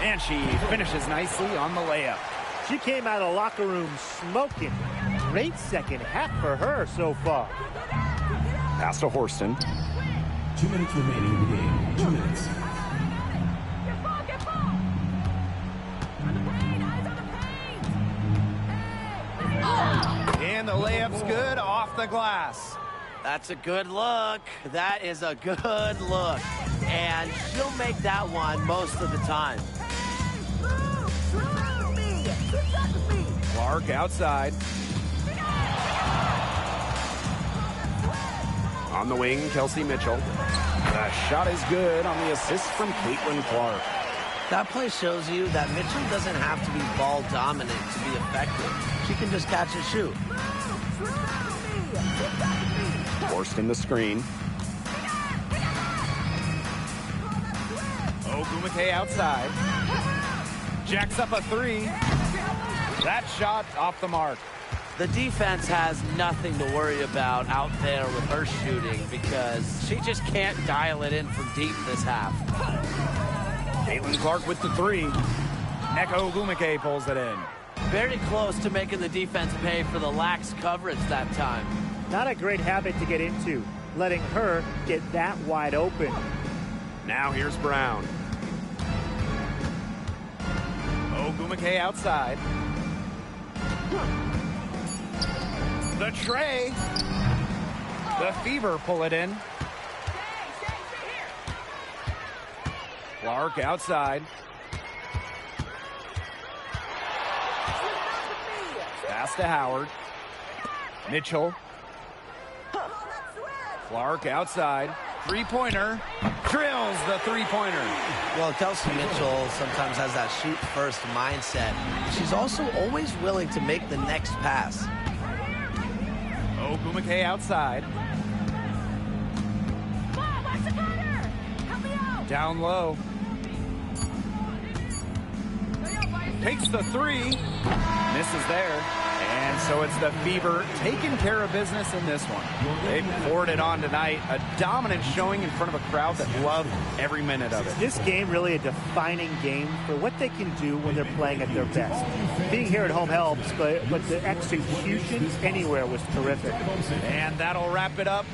And she finishes nicely on the layup. She came out of the locker room smoking. Great second half for her so far. Pass to Horston. 2 minutes remaining in the game. 2 minutes. And the layup's good off the glass. That's a good look. That is a good look. And she'll make that one most of the time. Clark outside. On the wing, Kelsey Mitchell. The shot is good on the assist from Caitlin Clark. That play shows you that Mitchell doesn't have to be ball dominant to be effective. She can just catch and shoot. Forced in the screen. Ogumake outside. Jacks up a 3. That shot off the mark. The defense has nothing to worry about out there with her shooting because she just can't dial it in from deep this half. Caitlin Clark with the 3. Neko Ogumake pulls it in. Very close to making the defense pay for the lax coverage that time. Not a great habit to get into, letting her get that wide open. Now here's Brown. Ogumake outside. The tray. The Fever pull it in. Clark outside. Pass to Howard. Mitchell. Clark outside. 3-pointer. Drills the 3-pointer. Well, Kelsey Mitchell sometimes has that shoot-first mindset. She's also always willing to make the next pass. Ogumake outside. Down low. Takes the three. Misses there. And so it's the Fever taking care of business in this one. They poured it on tonight. A dominant showing in front of a crowd that loved every minute of it. This game really a defining game for what they can do when they're playing at their best. Being here at home helps, but the execution anywhere was terrific. And that'll wrap it up.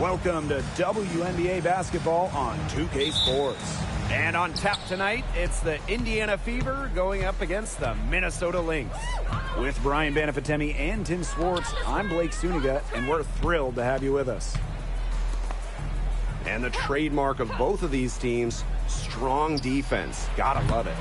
Welcome to WNBA basketball on 2K Sports. And on tap tonight, it's the Indiana Fever going up against the Minnesota Lynx. With Brian Banafitemi and Tim Swartz, I'm Blake Suniga, and we're thrilled to have you with us. And the trademark of both of these teams, strong defense. Gotta love it.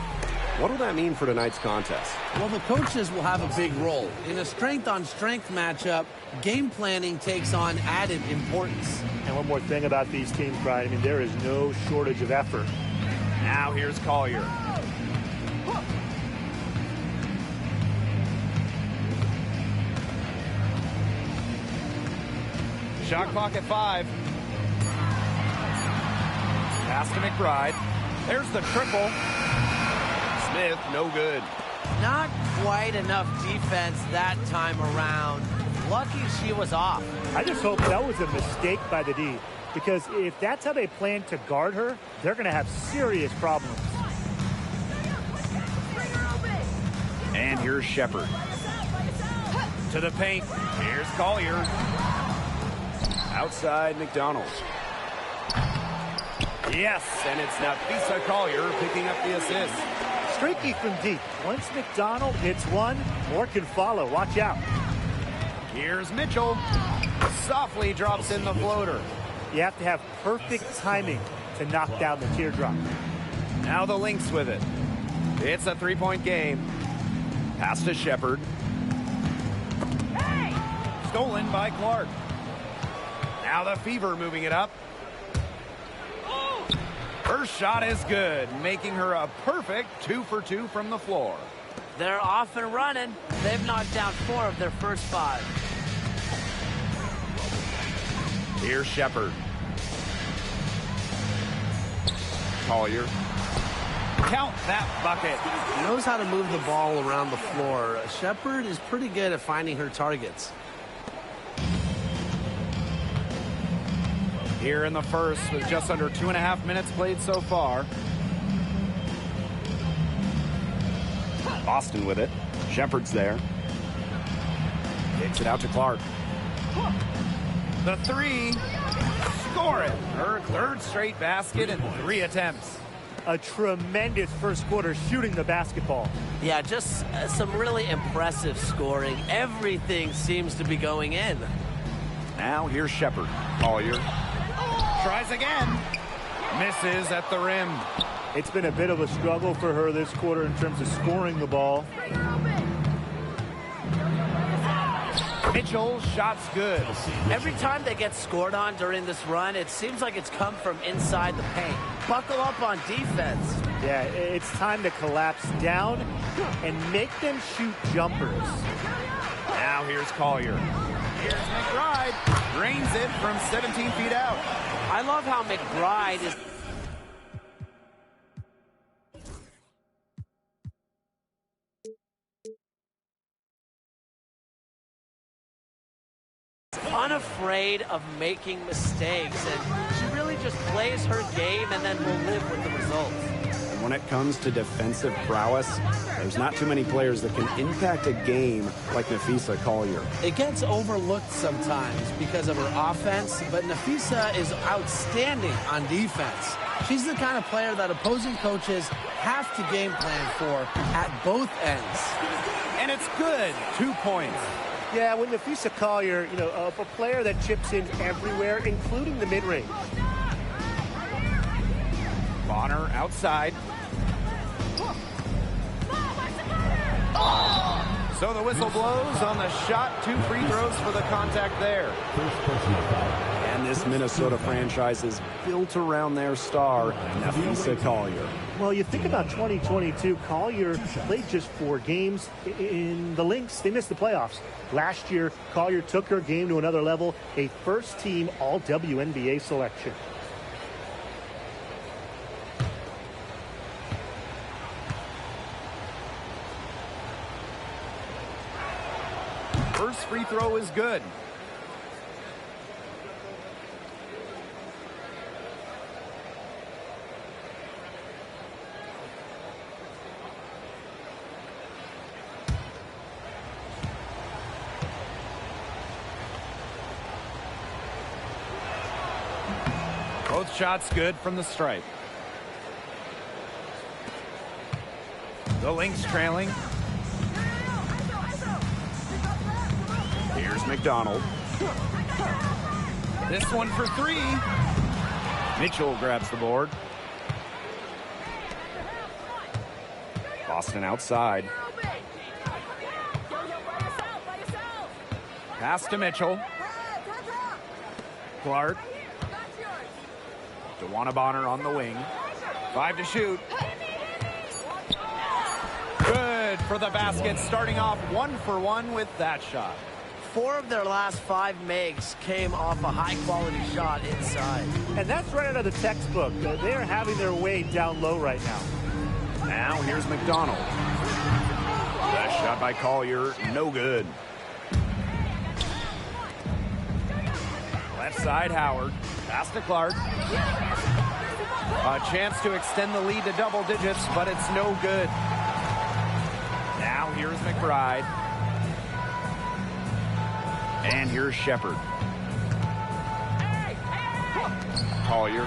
What will that mean for tonight's contest? Well, the coaches will have a big role. In a strength-on-strength matchup, game planning takes on added importance. And one more thing about these teams, Brian. I mean, there is no shortage of effort. Now here's Collier. Shot clock at 5. Pass to McBride. There's the triple. Smith, no good. Not quite enough defense that time around. Lucky she was off. I just hope that was a mistake by the D, because if that's how they plan to guard her, they're going to have serious problems. And here's Shepard. To the paint. Here's Collier. Outside McDonald. Yes, and it's Nafisa Collier picking up the assist. Streaky from deep. Once McDonald hits one, more can follow. Watch out. Here's Mitchell. Softly drops in the floater. You have to have perfect timing to knock down the teardrop. Now the Lynx with it. It's a three-point game. Pass to Shepard. Stolen by Clark. Now the Fever moving it up. Her shot is good, making her a perfect 2 for 2 from the floor. They're off and running. They've knocked down 4 of their first 5. Here's Shepard. Collier. Count that bucket. He knows how to move the ball around the floor. Shepard is pretty good at finding her targets. Here in the first with just under 2.5 minutes played so far. Boston with it. Shepard's there. Kicks it out to Clark. The 3. Score it. Her third straight basket in 3 attempts. A tremendous first quarter shooting the basketball. Yeah, just some really impressive scoring. Everything seems to be going in. Now here's Shepard. Collier. Tries again. Misses at the rim. It's been a bit of a struggle for her this quarter in terms of scoring the ball. Mitchell's shot's good. Every time they get scored on during this run, it seems like it's come from inside the paint. Buckle up on defense. Yeah, it's time to collapse down and make them shoot jumpers. Now here's Collier. Here's McBride. Drains it from 17 feet out. I love how McBride is unafraid of making mistakes, and she really just plays her game and then will live with the results. And when it comes to defensive prowess, there's not too many players that can impact a game like Nafisa Collier. It gets overlooked sometimes because of her offense, but Nafisa is outstanding on defense. She's the kind of player that opposing coaches have to game plan for at both ends. And it's good. 2 points. Yeah, when Nafisa Collier, a player that chips in everywhere, including the mid-range. Bonner outside. So the whistle blows on the shot. 2 free throws for the contact there. And this Minnesota franchise is built around their star, Nafisa Collier. Well, you think about 2022, Collier played just 4 games. In the Lynx, they missed the playoffs. Last year, Collier took her game to another level, a first-team All-WNBA selection. first free throw is good. Both shots good from the stripe. The Lynx trailing. Here's McDonald. This one for three. Mitchell grabs the board. Boston outside. Pass to Mitchell. Clark. DeWanna Bonner on the wing. 5 to shoot. Good for the basket, starting off 1 for 1 with that shot. 4 of their last 5 makes came off a high-quality shot inside. And that's right out of the textbook. They are having their way down low right now. Now here's McDonald. That shot by Collier, no good. Left side, Howard. Pass to Clark. A chance to extend the lead to double digits, but it's no good. Now here's McBride. And here's Shepard. Collier.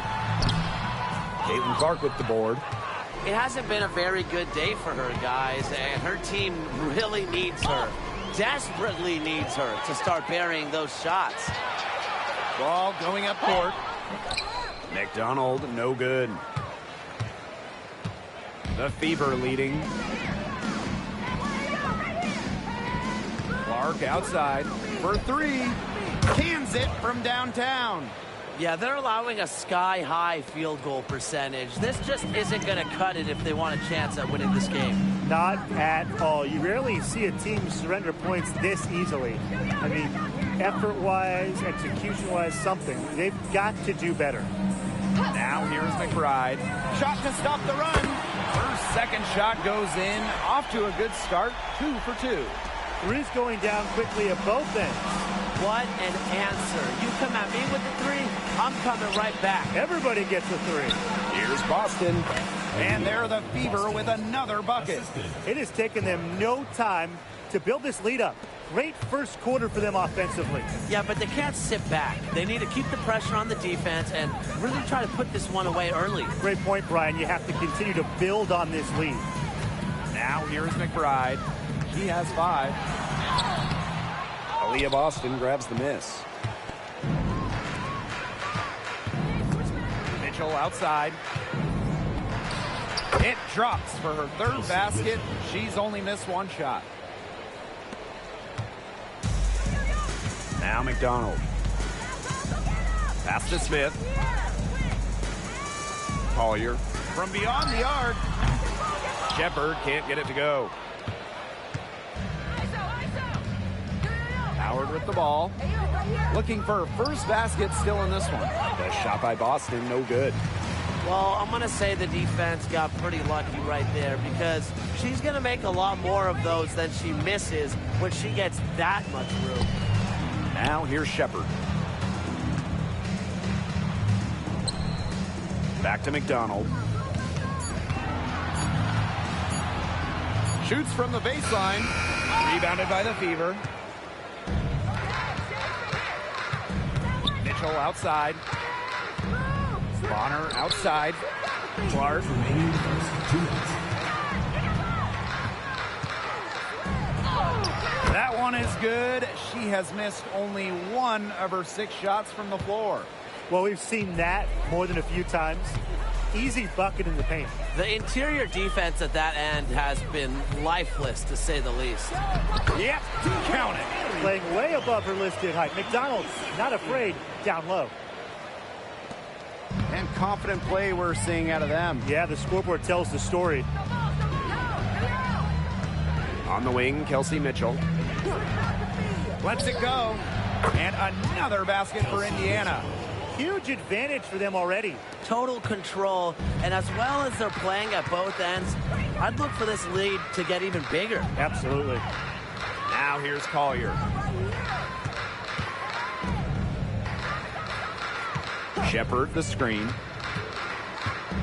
Caitlin Clark with the board. It hasn't been a very good day for her, guys, and her team really needs her, desperately needs her to start burying those shots. Ball going up court. McDonald, no good. The Fever leading. Clark outside for 3. Cans it from downtown. Yeah, they're allowing a sky-high field goal percentage. This just isn't going to cut it if they want a chance at winning this game. Not at all. You rarely see a team surrender points this easily. I mean, effort-wise, execution-wise, something. They've got to do better. Now here's McBride. Shot to stop the run. Her second shot goes in. Off to a good start. 2 for 2. Three's going down quickly at both ends. What an answer. You come at me with the 3, I'm coming right back. Everybody gets a 3. Here's Boston. And they're the Fever with another bucket. It has taken them no time to build this lead up. Great first quarter for them offensively. Yeah, but they can't sit back. They need to keep the pressure on the defense and really try to put this one away early. Great point, Brian. You have to continue to build on this lead. Now here's McBride. He has 5. Aaliyah Boston grabs the miss. Mitchell outside. It drops for her 3rd basket. She's only missed 1 shot. Now McDonald. Pass to Smith. Collier from beyond the arc. Shepard can't get it to go. Howard with the ball. Looking for her first basket still in this one. The shot by Boston, no good. Well, I'm going to say the defense got pretty lucky right there because she's going to make a lot more of those than she misses when she gets that much room. Now here's Shepard. Back to McDonald. Shoots from the baseline. Rebounded by the Fever. Mitchell outside. Bonner outside. Clark. That one is good. She has missed only 1 of her 6 shots from the floor. Well, we've seen that more than a few times. Easy bucket in the paint. The interior defense at that end has been lifeless, to say the least. Yep, count it. Playing way above her listed height. McDonald's not afraid down low. And confident play we're seeing out of them. Yeah, the scoreboard tells the story. On the wing, Kelsey Mitchell. Lets it go. And another basket for Indiana. Huge advantage for them already. Total control, and as well as they're playing at both ends, I'd look for this lead to get even bigger. Absolutely. Now here's Collier. Shepard the screen.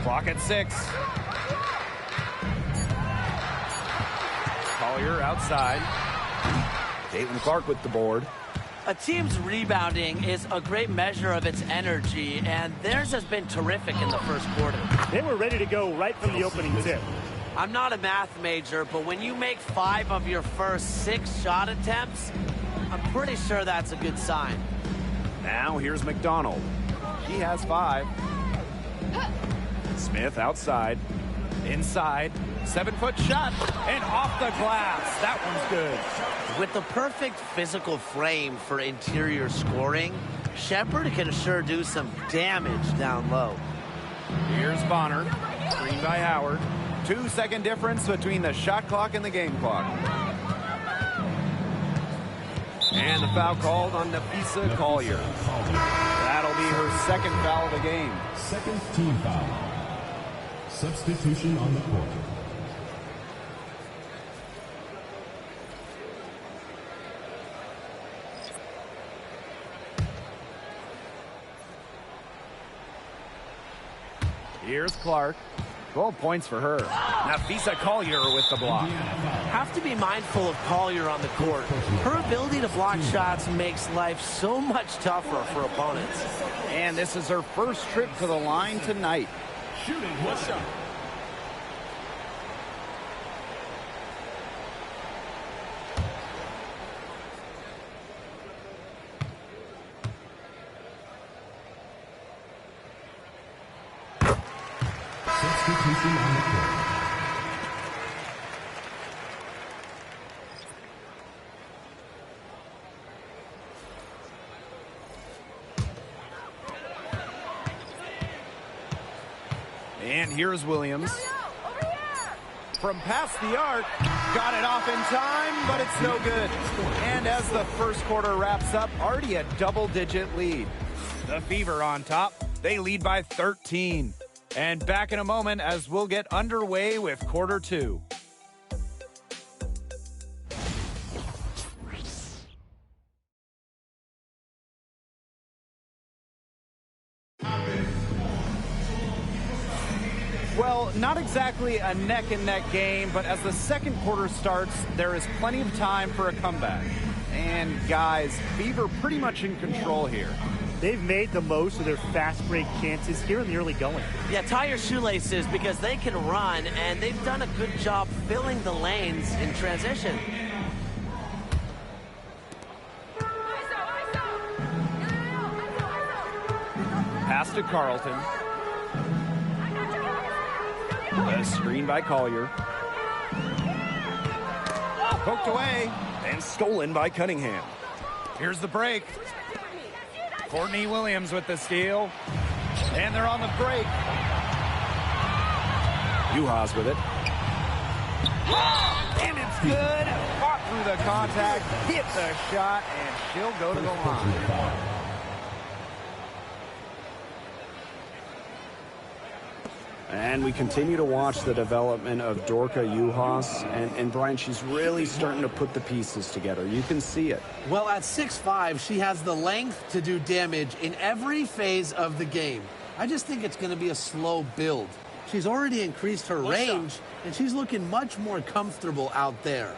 Clock at 6. Collier outside. Caitlin Clark with the board. A team's rebounding is a great measure of its energy, and theirs has been terrific in the first quarter. They were ready to go right from the opening tip. I'm not a math major, but when you make 5 of your first 6 shot attempts, I'm pretty sure that's a good sign. Now here's McDonald. He has 5. Smith outside. Inside. 7-foot shot. And off the glass. That one's good. With the perfect physical frame for interior scoring, Shepard can sure do some damage down low. Here's Bonner. Screen by Howard. 2-second difference between the shot clock and the game clock. And the foul called on Nafisa Collier. That'll be her second foul of the game. Second team foul. Substitution on the court. Here's Clark. 12 points for her. Nafisa Collier with the block. Have to be mindful of Collier on the court. Her ability to block shots makes life so much tougher for opponents. And this is her first trip to the line tonight. Shooting one shot. Substitution on the court. And here's Williams. From past the arc, got it off in time, but it's no good. And as the first quarter wraps up, already a double-digit lead. The Fever on top. They lead by 13. And back in a moment as we'll get underway with quarter 2. Well, not exactly a neck-and-neck game, but as the second quarter starts, there is plenty of time for a comeback. And guys, Fever pretty much in control here. They've made the most of their fast break chances here in the early going. Yeah, tie your shoelaces because they can run, and they've done a good job filling the lanes in transition. Pass to Carlton. A screen by Collier. Poked away and stolen by Cunningham. Here's the break. Courtney Williams with the steal. And they're on the break. Juhas with it. And it's good. Fought through the contact, hit the shot, and she'll go to the line. And we continue to watch the development of Dorka Juhas. And Brian, she's really starting to put the pieces together. You can see it. Well, at 6'5", she has the length to do damage in every phase of the game. I just think it's going to be a slow build. She's already increased her range, and she's looking much more comfortable out there.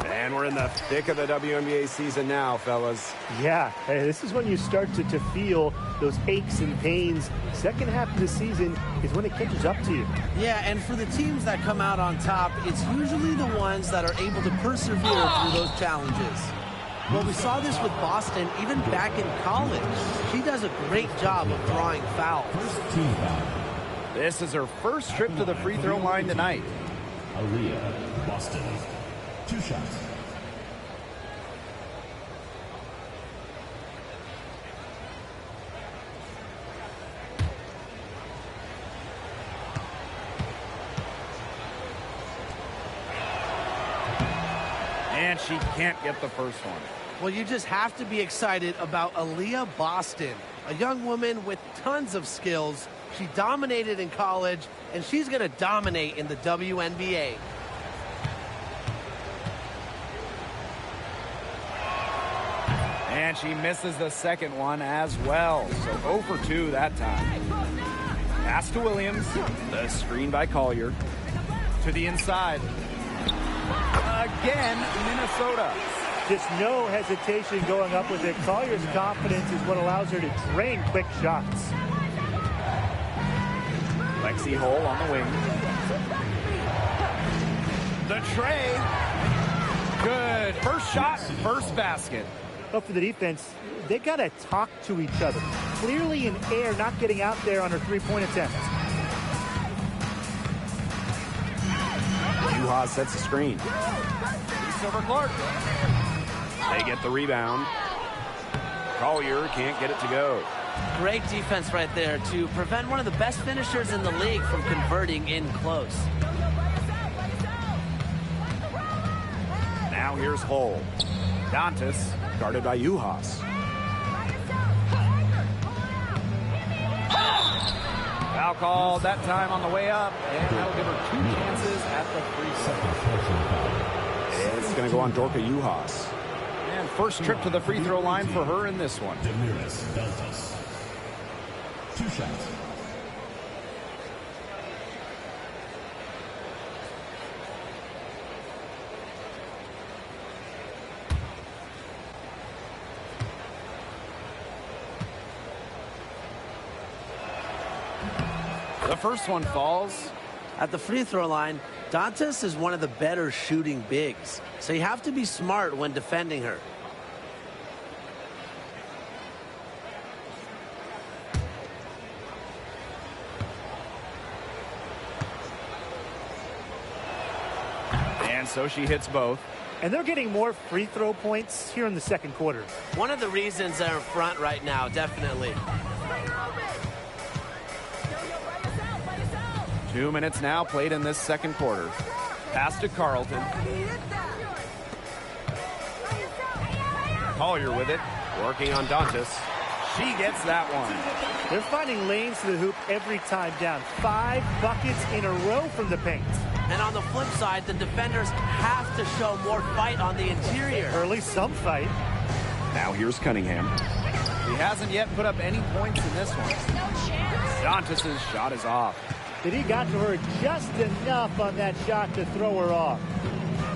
And we're in the thick of the WNBA season now, fellas. Yeah, this is when you start to feel those aches and pains. Second half of the season is when it catches up to you. Yeah, and for the teams that come out on top, it's usually the ones that are able to persevere through those challenges. Well, we saw this with Boston even back in college. She does a great job of drawing fouls. First team foul. This is her first trip to the free throw line tonight. Aaliyah, Boston. 2 shots. And she can't get the first one. Well, you just have to be excited about Aaliyah Boston. A young woman with tons of skills. She dominated in college, and she's going to dominate in the WNBA. And she misses the second one as well. So 0 for 2 that time. Pass to Williams. The screen by Collier. To the inside. Again, Minnesota. Just no hesitation going up with it. Collier's confidence is what allows her to drain quick shots. Lexi Hull on the wing. The tray. Good. First shot, first basket. But for the defense, they got to talk to each other. Clearly in air, not getting out there on her three-point attempt. Juha sets the screen. East over Clark. They get the rebound. Collier can't get it to go. Great defense right there to prevent one of the best finishers in the league from converting in close. Now here's Hull. Dantas guarded by Juhas. Foul called that time on the way up, and that'll give her 2 chances at the free throw. It's going to go on Dorka Juhas. And first trip to the free throw line for her in this one. 2 shots. The first one falls. At the free throw line, Dantas is one of the better shooting bigs, so you have to be smart when defending her. And so she hits both. And they're getting more free throw points here in the second quarter. One of the reasons they're in front right now, definitely. 2 minutes now played in this second quarter. Pass to Carlton. Collier with it. Working on Dantas. She gets that one. They're finding lanes to the hoop every time down. 5 buckets in a row from the paint. And on the flip side, the defenders have to show more fight on the interior. Or at least some fight. Now here's Cunningham. He hasn't yet put up any points in this one. Dantas' shot is off. But he got to her just enough on that shot to throw her off.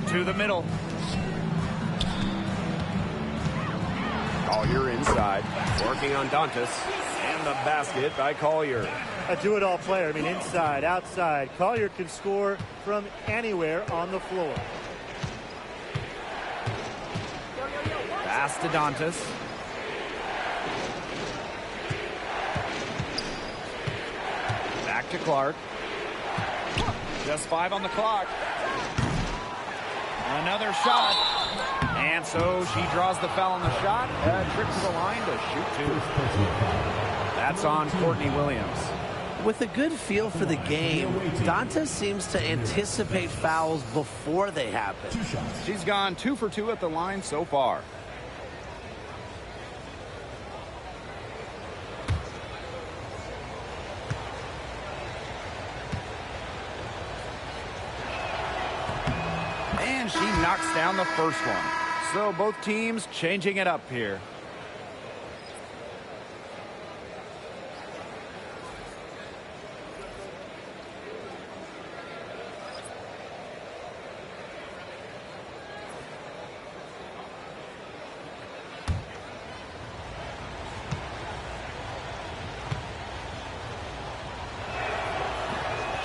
To the middle. Collier inside. Working on Dantas. And the basket by Collier. A do-it-all player. I mean, inside, outside. Collier can score from anywhere on the floor. Pass to Dantas. Back to Clark. Just 5 on the clock. Another shot. And so she draws the foul on the shot. A trip to the line to shoot 2. That's on Courtney Williams. With a good feel for the game, Dantas seems to anticipate fouls before they happen. She's gone 2 for 2 at the line so far. And she knocks down the first one. So both teams changing it up here.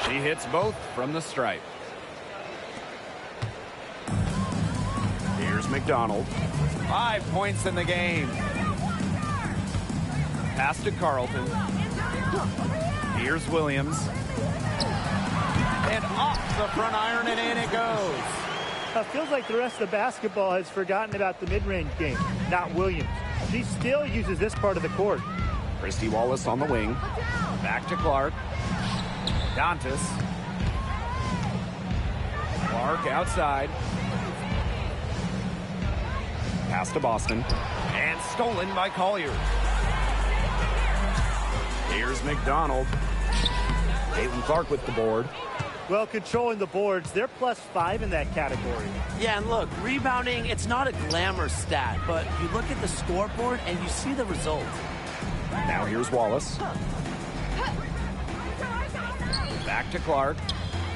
She hits both from the stripe. Here's McDonald. 5 points in the game. Pass to Carlton. Here's Williams. And off the front iron, and in it goes. It feels like the rest of the basketball has forgotten about the mid-range game. Not Williams. She still uses this part of the court. Christy Wallace on the wing. Back to Clark. Dantas. Clark outside. Pass to Boston. And stolen by Collier. Here's McDonald. Caitlin Clark with the board. Well, controlling the boards, they're +5 in that category. Yeah, and look, rebounding, it's not a glamour stat, but you look at the scoreboard and you see the result. Now here's Wallace. Back to Clark.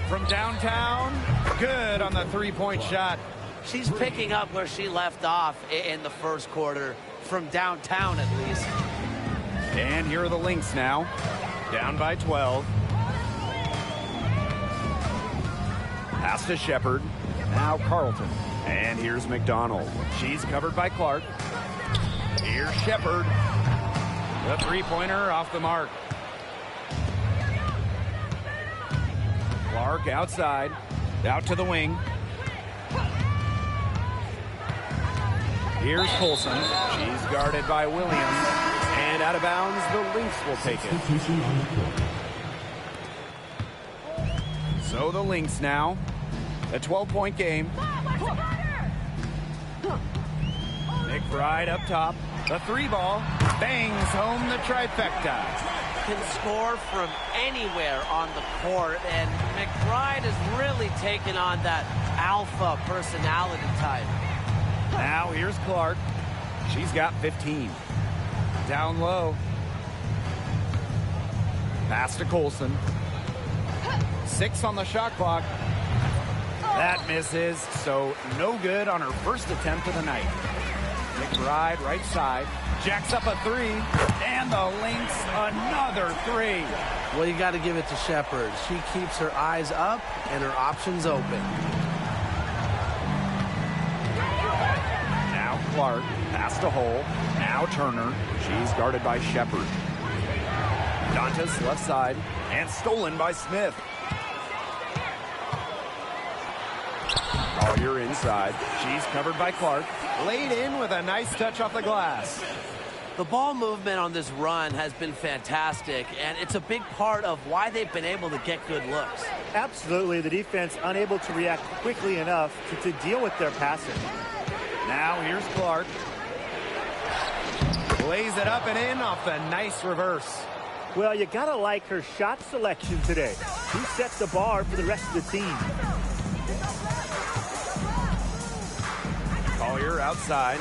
From downtown, good on the three-point shot. She's picking up where she left off in the first quarter, from downtown at least. And here are the Lynx now, down by 12. Pass to Shepard. Now Carlton. And here's McDonald. She's covered by Clark. Here's Shepard. The three-pointer off the mark. Clark outside. Out to the wing. Here's Colson. She's guarded by Williams. And out of bounds, the Lynx will take it. So the Lynx now, a 12-point game. McBride up top. The three ball bangs home the trifecta. Can score from anywhere on the court, and McBride has really taken on that alpha personality type. Now here's Clark. She's got 15. Down low. Pass to Colson. 6 on the shot clock. That misses, so no good on her first attempt of the night. McBride right side. Jacks up a three. And the Lynx another three. Well, you got to give it to Shepard. She keeps her eyes up and her options open. Now Clark. Pass to Hull. Now Turner. She's guarded by Shepard. Dantas left side. And stolen by Smith. Collier inside. She's covered by Clark. Laid in with a nice touch off the glass. The ball movement on this run has been fantastic, and it's a big part of why they've been able to get good looks. Absolutely, the defense unable to react quickly enough to deal with their passing. Now here's Clark. Lays it up and in off the nice reverse. Well, you gotta like her shot selection today. She sets the bar for the rest of the team. Collier outside.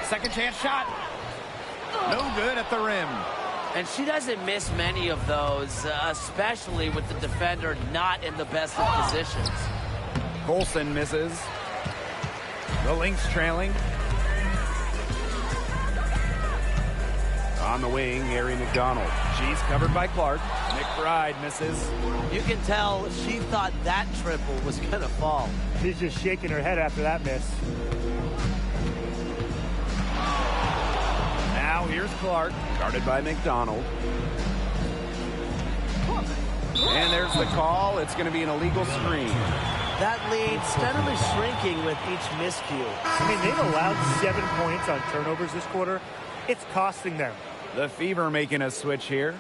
Second chance shot. No good at the rim. And she doesn't miss many of those, especially with the defender not in the best of positions. Colson misses. The Lynx trailing. On the wing, Harry McDonald. She's covered by Clark. McBride misses. You can tell she thought that triple was going to fall. She's just shaking her head after that miss. Now here's Clark, guarded by McDonald. And there's the call. It's going to be an illegal screen. That lead steadily shrinking with each miscue. I mean, they've allowed 7 points on turnovers this quarter. It's costing them. The Fever making a switch here.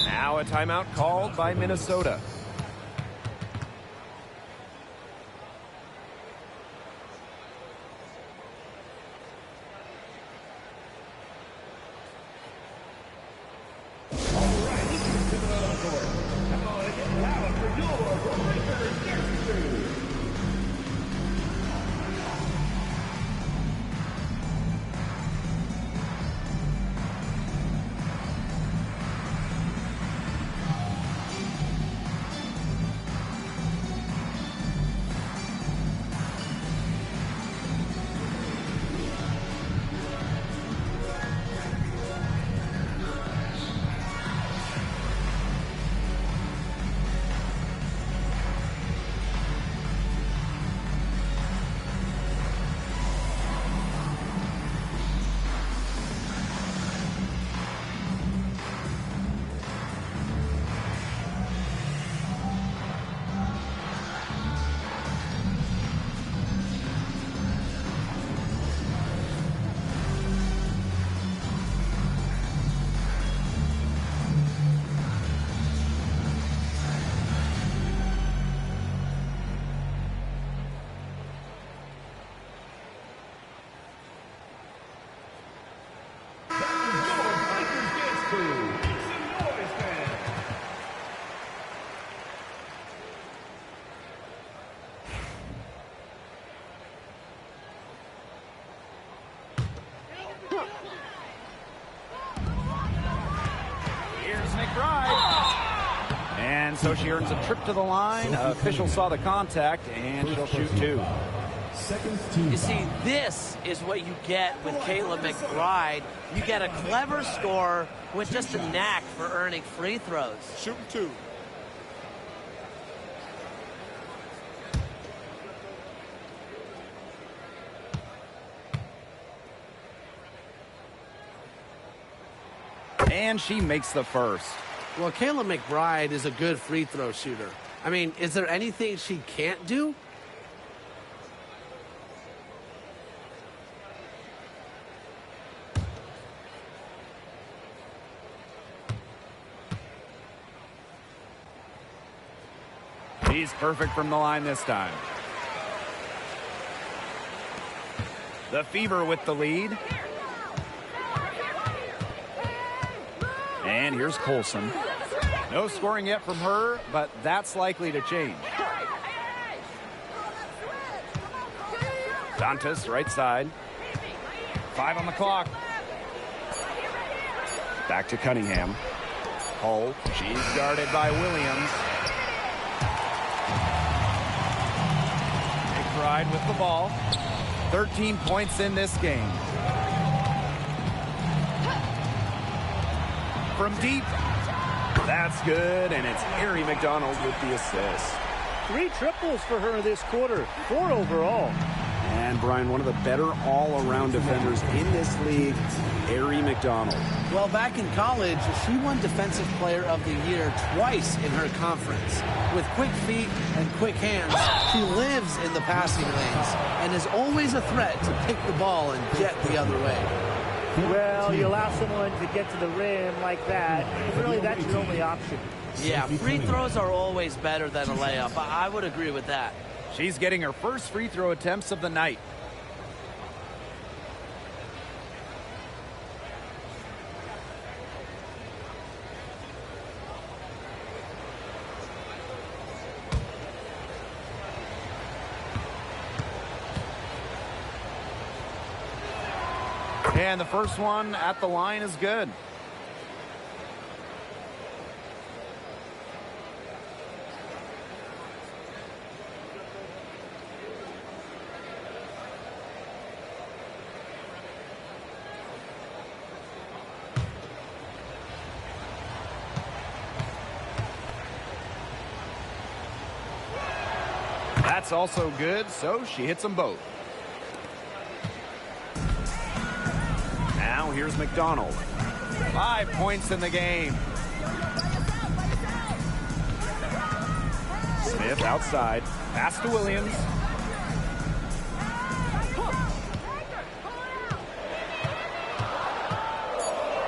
Now a timeout called by Minnesota. And so she earns a trip to the line. Official saw the contact, and she'll shoot 2. You see, this is what you get with Kayla McBride. You get a clever scorer with just a knack for earning free throws. Shooting 2. And she makes the first. Well, Kayla McBride is a good free throw shooter. I mean, is there anything she can't do? She's perfect from the line this time. The Fever with the lead. And here's Colson. No scoring yet from her, but that's likely to change. Dantas, right side. 5 on the clock. Back to Cunningham. Hull, she's guarded by Williams. McBride with the ball. 13 points in this game. From deep. That's good, and it's Ari McDonald with the assist. 3 triples for her this quarter, 4 overall. And, Brian, one of the better all-around defenders in this league, Ari McDonald. Well, back in college, she won Defensive Player of the Year twice in her conference. With quick feet and quick hands, she lives in the passing lanes and is always a threat to pick the ball and jet the other way. Well, you allow someone to get to the rim like that, really that's your only option. Yeah, free throws are always better than a layup. I would agree with that. She's getting her first free throw attempts of the night. And the first one at the line is good. That's also good, so she hits them both. Now here's McDonald. 5 points in the game. Smith outside. Pass to Williams.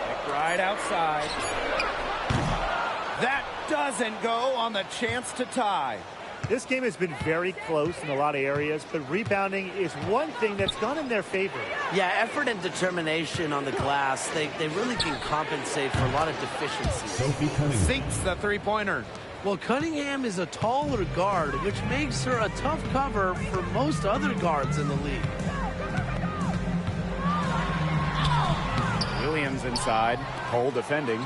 McBride outside. That doesn't go on the chance to tie. This game has been very close in a lot of areas, but rebounding is one thing that's gone in their favor. Yeah, effort and determination on the glass, they really can compensate for a lot of deficiencies. Sinks the three-pointer. Well, Cunningham is a taller guard, which makes her a tough cover for most other guards in the league. Williams inside. Cole defending.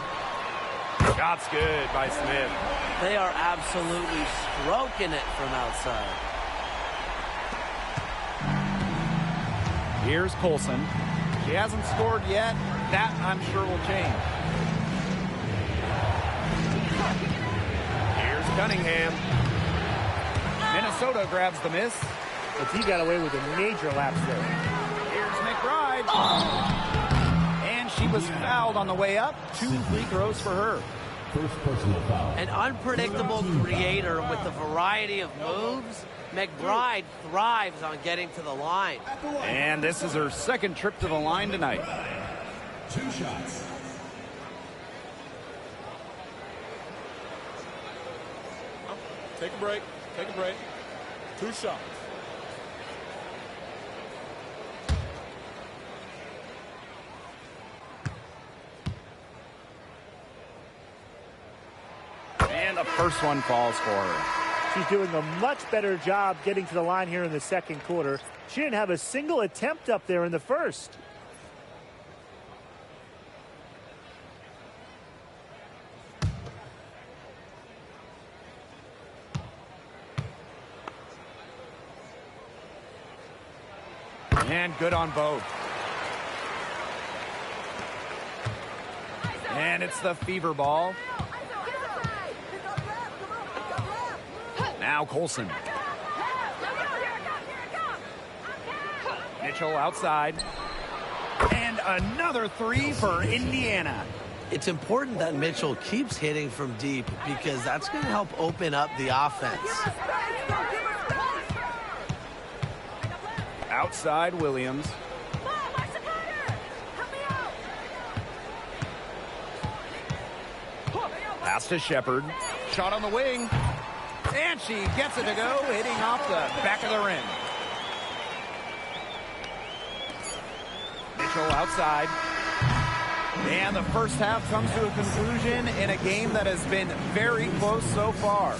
Shot's good by Smith. They are absolutely stroking it from outside. Here's Colson. She hasn't scored yet. That, I'm sure, will change. Here's Cunningham. Minnesota grabs the miss. But he got away with a major lapse there. Here's McBride. And she was fouled on the way up. 2 free throws for her. First personal foul. An unpredictable creator with a variety of moves. McBride thrives on getting to the line. And this is her second trip to the line tonight. 2 shots. Take a break. Take a break. 2 shots. And the first one falls for her. She's doing a much better job getting to the line here in the second quarter. She didn't have a single attempt up there in the first. And good on both. And it's the Fever ball. Now Colson. Mitchell outside. And another three for Indiana. It's important that Mitchell keeps hitting from deep because that's going to help open up the offense. Outside Williams. Pass to Shepard. Shot on the wing. And she gets it to go, hitting off the back of the rim. Mitchell outside. And the first half comes to a conclusion in a game that has been very close so far.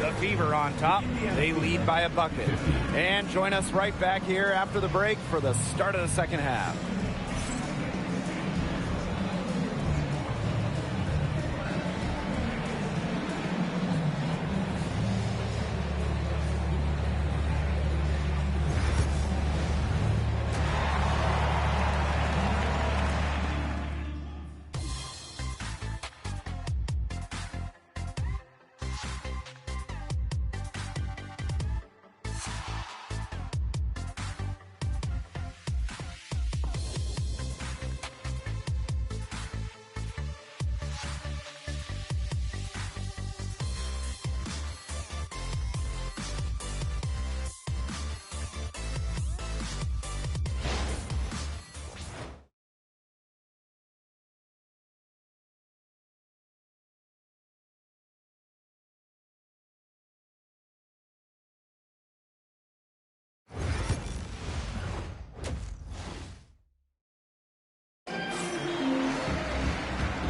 The Fever on top. They lead by a bucket. And join us right back here after the break for the start of the second half.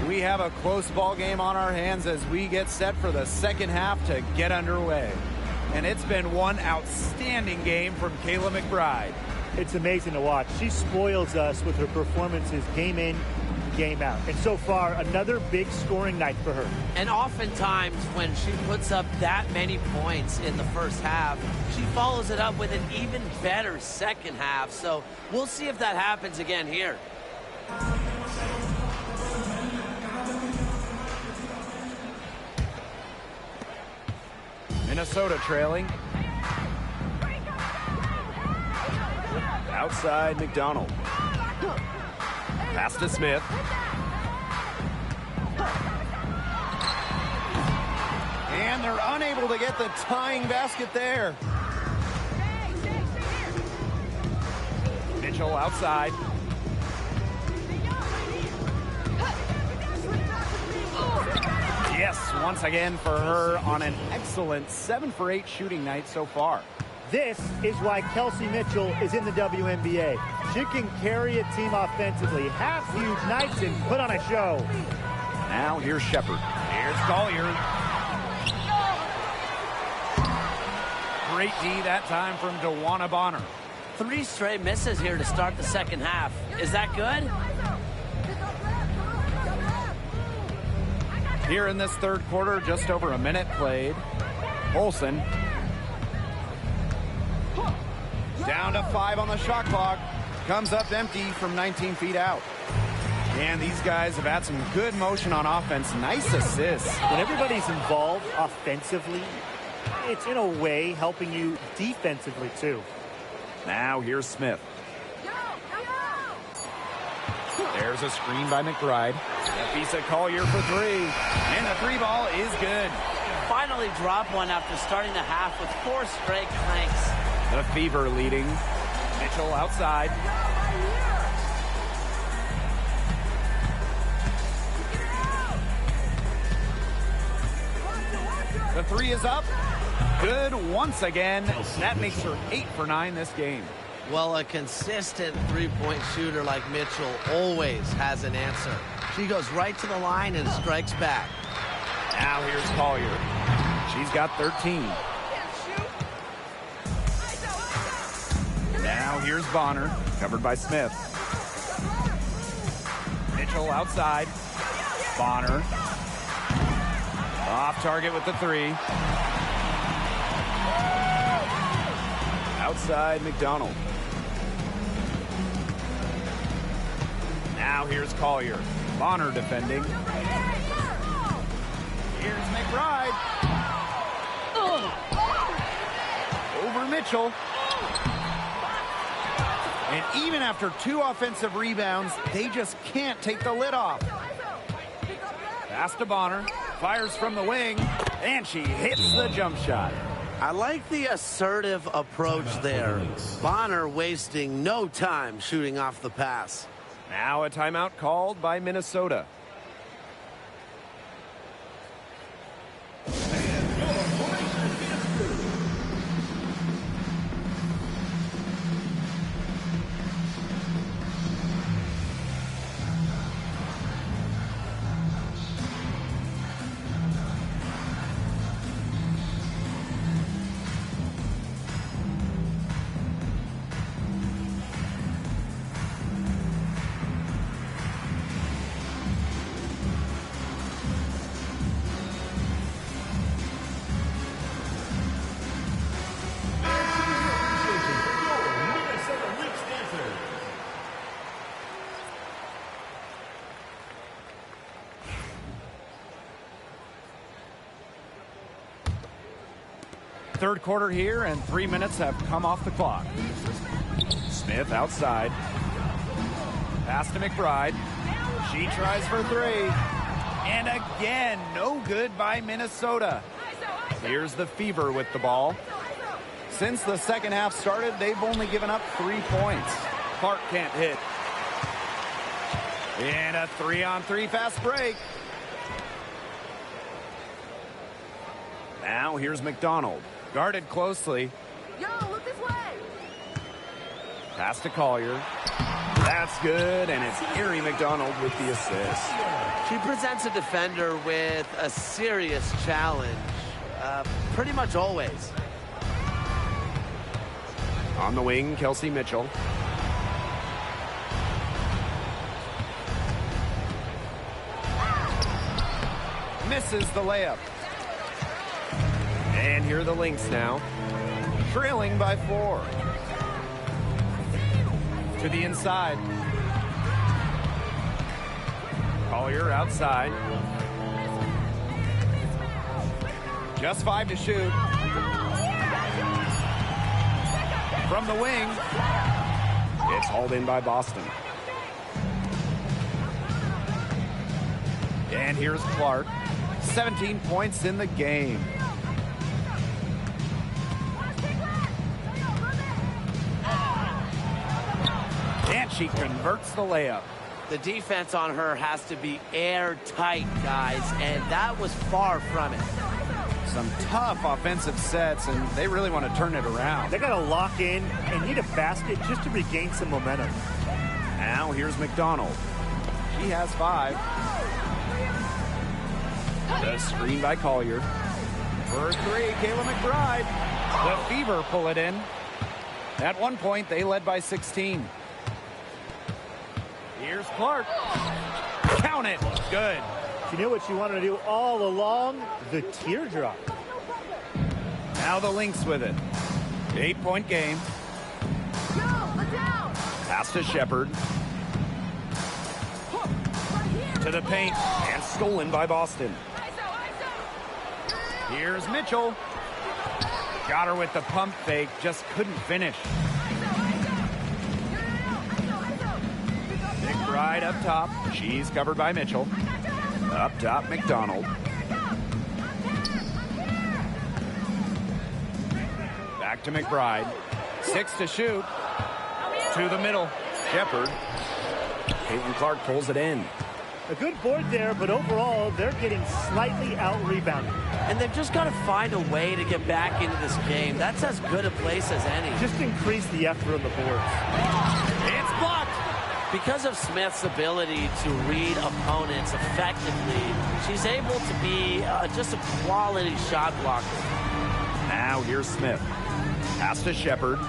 We have a close ball game on our hands as we get set for the second half to get underway. And it's been one outstanding game from Kayla McBride. It's amazing to watch. She spoils us with her performances game in, game out. And so far, another big scoring night for her. And oftentimes when she puts up that many points in the first half, she follows it up with an even better second half. So we'll see if that happens again here. Minnesota trailing. Outside McDonald. Pass to Smith. And they're unable to get the tying basket there. Mitchell outside. Yes, once again for her on an excellent 7 for 8 shooting night so far. This is why Kelsey Mitchell is in the WNBA. She can carry a team offensively, have huge nights, and put on a show. Now here's Shepard. Here's Collier. Great D that time from DeWanna Bonner. 3 straight misses here to start the second half. Is that good? Here in this third quarter, just over a minute played. Olsen. Down to 5 on the shot clock. Comes up empty from 19 feet out. And these guys have had some good motion on offense. Nice assists. When everybody's involved offensively, it's in a way helping you defensively too. Now here's Smith. There's a screen by McBride. Fisa Collier for 3. And the 3 ball is good. Finally drop one after starting the half with 4 straight clanks. The Fever leading. Mitchell outside. The 3 is up. Good once again. That makes her 8 for 9 this game. Well, a consistent three-point shooter like Mitchell always has an answer. She goes right to the line and strikes back. Now here's Collier. She's got 13. Now here's Bonner, covered by Smith. Mitchell outside. Bonner. Off target with the 3. Outside McDonald. Now here's Collier. Bonner defending. Here's McBride. Over Mitchell. And even after 2 offensive rebounds, they just can't take the lid off. Pass to Bonner. Fires from the wing. And she hits the jump shot. I like the assertive approach there. Bonner wasting no time shooting off the pass. Now a timeout called by Minnesota. Third quarter here, and 3 minutes have come off the clock. Smith outside. Pass to McBride. She tries for 3. And again, no good by Minnesota. Here's the Fever with the ball. Since the second half started, they've only given up 3 points. Clark can't hit. And a 3-on-3 fast break. Now here's McDonald. Guarded closely. Yo, look this way. Pass to Collier. That's good, and it's Erie McDonald with the assist. She presents a defender with a serious challenge, pretty much always. On the wing, Kelsey Mitchell. Misses the layup. And here are the Lynx now. Trailing by 4. To the inside. Collier outside. Just 5 to shoot. From the wing. It's hauled in by Boston. And here's Clark. 17 points in the game. And she converts the layup. The defense on her has to be airtight, guys, and that was far from it. Some tough offensive sets, and they really want to turn it around. They got to lock in and need a basket just to regain some momentum. Now here's McDonald. She has 5. The screen by Collier. For 3, Kayla McBride. The Fever pull it in. At one point, they led by 16. Here's Clark. Count it. Good. She knew what she wanted to do all along. The teardrop. Now the Lynx with it. 8-point game. Pass to Shepard. To the paint. And stolen by Boston. Here's Mitchell. Got her with the pump fake. Just couldn't finish. McBride up top. She's covered by Mitchell. Up top, McDonald. Back to McBride. 6 to shoot. To the middle. Shepard. Caitlin Clark pulls it in. A good board there, but overall, they're getting slightly out-rebounded. And they've just got to find a way to get back into this game. That's as good a place as any. Just increase the effort on the boards. It's blocked. Because of Smith's ability to read opponents effectively, she's able to be just a quality shot blocker. Now here's Smith. Pass to Shepard.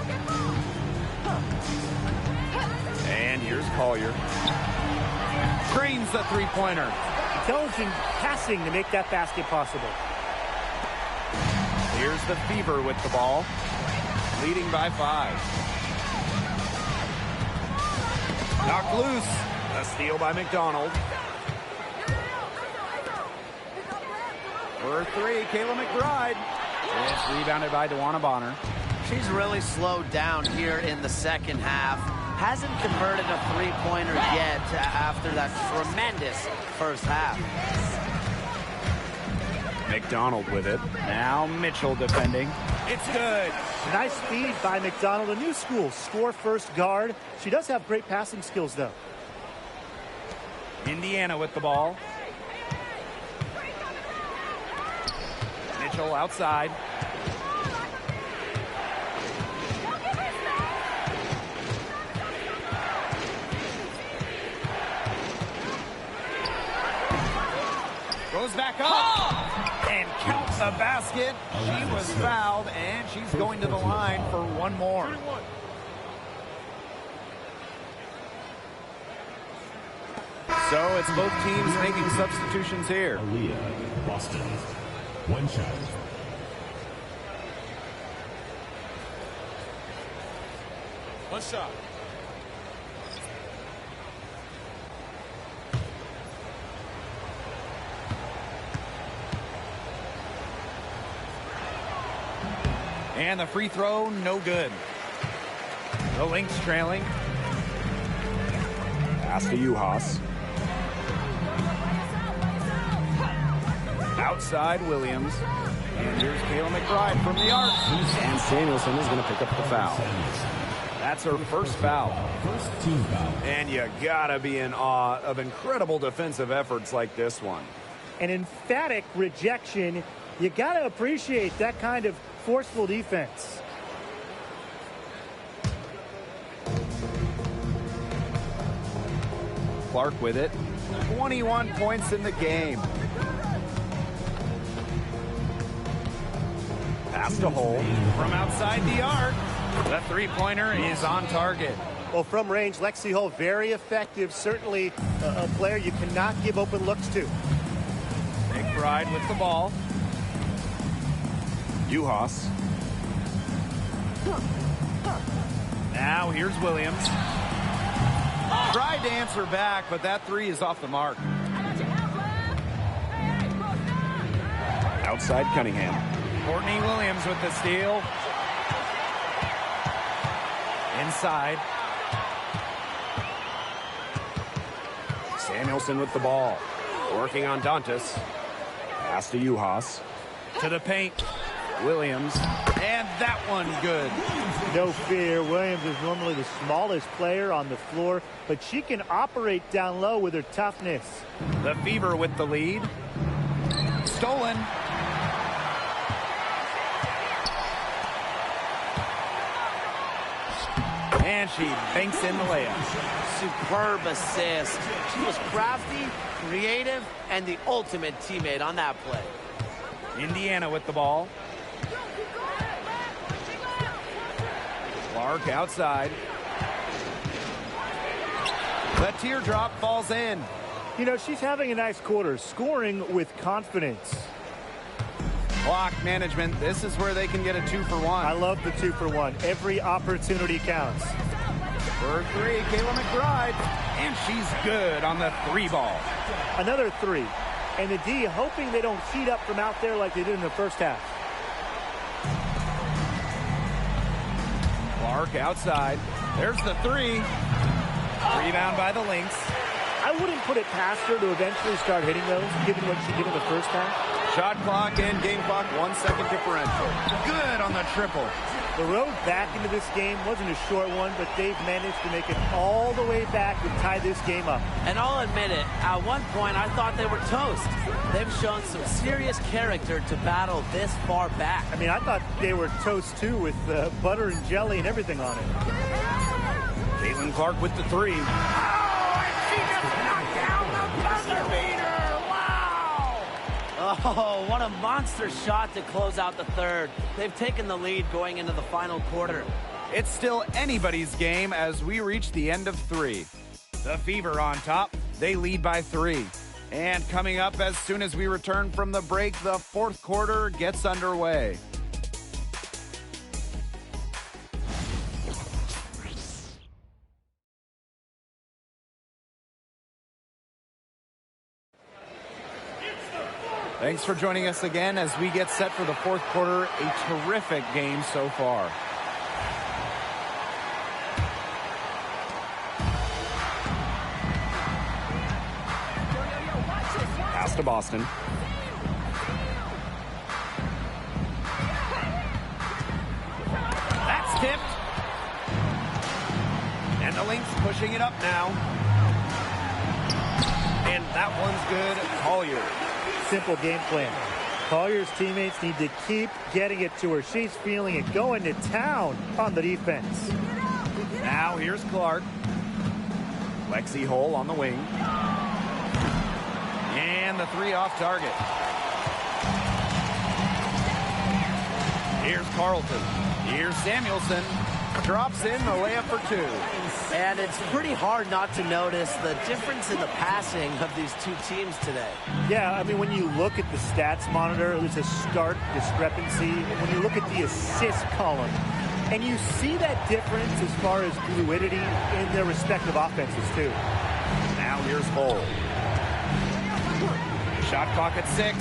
And here's Collier. Trains the three-pointer. Intelligent passing to make that basket possible. Here's the Fever with the ball. Leading by 5. Knocked loose. A steal by McDonald. For three, Kayla McBride. It's rebounded by DeWanna Bonner. She's really slowed down here in the second half. Hasn't converted a three-pointer yet after that tremendous first half. McDonald with it. Now Mitchell defending. It's good. Nice speed by McDonald. A new school, score first guard. She does have great passing skills, though. Indiana with the ball. Mitchell outside. Goes back up and counts a basket. She was fouled, and she's going to the line for one more. So it's both teams making substitutions here. Aaliyah, Boston. One shot. One shot. And the free throw, no good. The Lynx trailing. Pass to Uhas. Outside Williams. And here's Kayla McBride from the arc. And Samuelson is going to pick up the foul. That's her first foul. First team foul. And you gotta be in awe of incredible defensive efforts like this one. An emphatic rejection. You gotta appreciate that kind of forceful defense. Clark with it. 21 points in the game. Pass to Hole from outside the arc. The three-pointer is on target. Well, from range, Lexi Hull, very effective. Certainly a player you cannot give open looks to. McBride with the ball. Uhas. Now here's Williams. Tried to answer back, but that three is off the mark. Outside Cunningham. Courtney Williams with the steal. Inside. Samuelson with the ball. Working on Dantas. Pass to Uhas. To the paint. Williams. And that one good. No fear. Williams is normally the smallest player on the floor, but she can operate down low with her toughness. The Fever with the lead. Stolen. And she banks in the layup. Superb assist. She was crafty, creative, and the ultimate teammate on that play. Indiana with the ball. Clark outside. The teardrop falls in. You know, she's having a nice quarter, scoring with confidence. Clock management. This is where they can get a 2-for-1. I love the 2-for-1. Every opportunity counts. For three, Kayla McBride. And she's good on the three ball. Another three. And the D hoping they don't heat up from out there like they did in the first half. Clark outside. There's the three. Rebound by the Lynx. I wouldn't put it past her to eventually start hitting those, given what she did in the first half. Shot clock and game clock, 1 second differential. Good on the triple. The road back into this game wasn't a short one, but they've managed to make it all the way back to tie this game up. And I'll admit it, at one point I thought they were toast. They've shown some serious character to battle this far back. I mean, I thought they were toast too, with butter and jelly and everything on it. Caitlin Clark with the three. Oh, and she just knocked down the buzzer beater. Wow! Oh, what a monster shot to close out the third. They've taken the lead going into the final quarter. It's still anybody's game as we reach the end of three. The Fever on top. They lead by 3. And coming up as soon as we return from the break, the fourth quarter gets underway. Thanks for joining us again as we get set for the fourth quarter. A terrific game so far. Pass to Boston. That's tipped. And the Lynx pushing it up now. And that one's good. Collier. Simple game plan. Collier's teammates need to keep getting it to her. She's feeling it, going to town on the defense. Now here's Clark. Lexi Hole on the wing. And the three off target. Here's Carlton. Here's Samuelson. Drops in the layup for two. And it's pretty hard not to notice the difference in the passing of these two teams today. Yeah, I mean, when you look at the stats monitor, there's a stark discrepancy. And when you look at the assist column, and you see that difference as far as fluidity in their respective offenses, too. Now here's Hole. Shot clock at 6.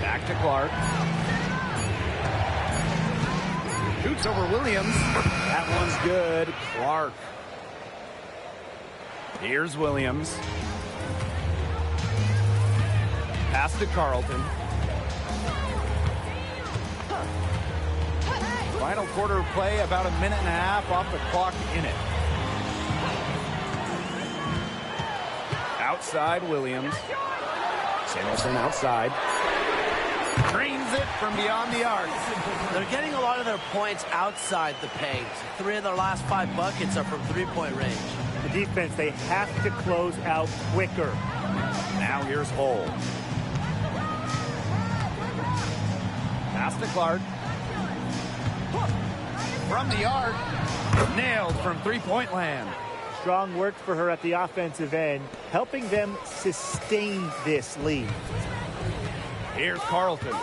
Back to Clark. Shoots over Williams. That one's good. Clark. Here's Williams. Pass to Carlton. Final quarter of play, about a minute and a half off the clock in it. Outside Williams. Samuelson outside. Drains it from beyond the arc. They're getting a lot of their points outside the paint. 3 of their last 5 buckets are from three-point range. The defense, they have to close out quicker. Now here's Hole. Pass to Clark. From the arc. Nailed from three-point land. Strong work for her at the offensive end, helping them sustain this lead. Here's Carlton.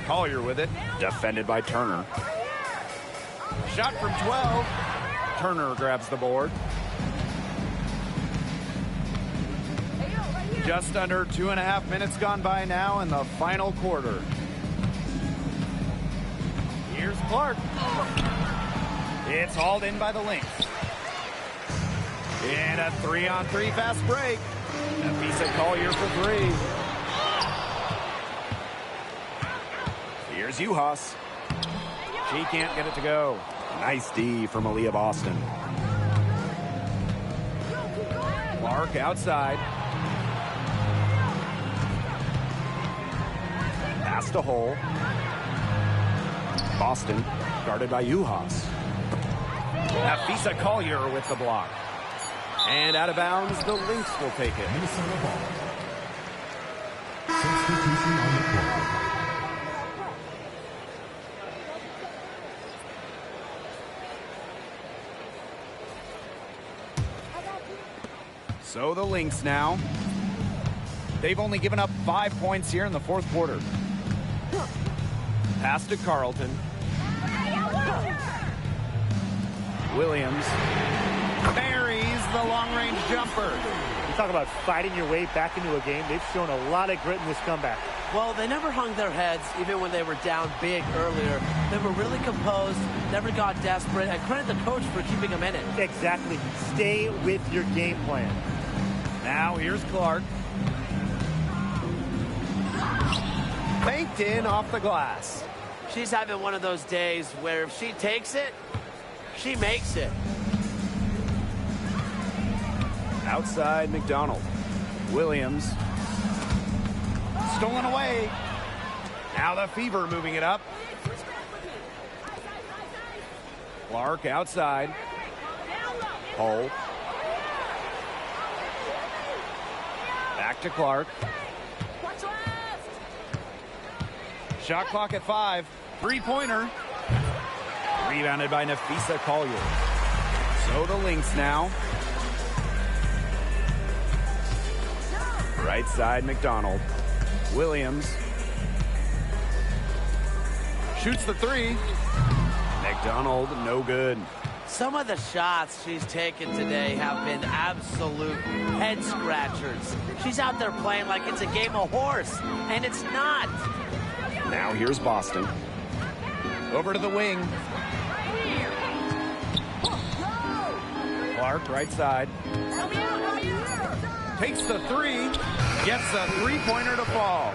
Collier with it. Defended by Turner. Shot from 12. Turner grabs the board. Just under 2.5 minutes gone by now in the final quarter. Here's Clark. It's hauled in by the Lynx. And a 3-on-3 fast break. Nafisa Collier for 3. Here's Uhas. She can't get it to go. Nice D from Aaliyah Boston. Clark outside. Pass to Hole. Boston guarded by Uhas. Nafisa Collier with the block. And out of bounds, the Lynx will take it. Minnesota ball. Substitution on the court. So the Lynx now. They've only given up 5 points here in the fourth quarter. Pass to Carlton. Williams buries the long-range jumper. You talk about fighting your way back into a game. They've shown a lot of grit in this comeback. Well, they never hung their heads, even when they were down big earlier. They were really composed, never got desperate, and credit the coach for keeping them in it. Exactly. Stay with your game plan. Now here's Clark. Baked in off the glass. She's having one of those days where if she takes it, she makes it. Outside McDonald. Williams. Stolen away. Now the Fever moving it up. Clark outside. Hole. Back to Clark. Shot clock at 5. Three-pointer. Rebounded by Nafisa Collier. So the Lynx now. Right side, McDonald. Williams. Shoots the 3. McDonald, no good. Some of the shots she's taken today have been absolute head scratchers. She's out there playing like it's a game of horse, and it's not. Now here's Boston. Over to the wing. Clark, right side. Takes the three. Gets a three-pointer to fall.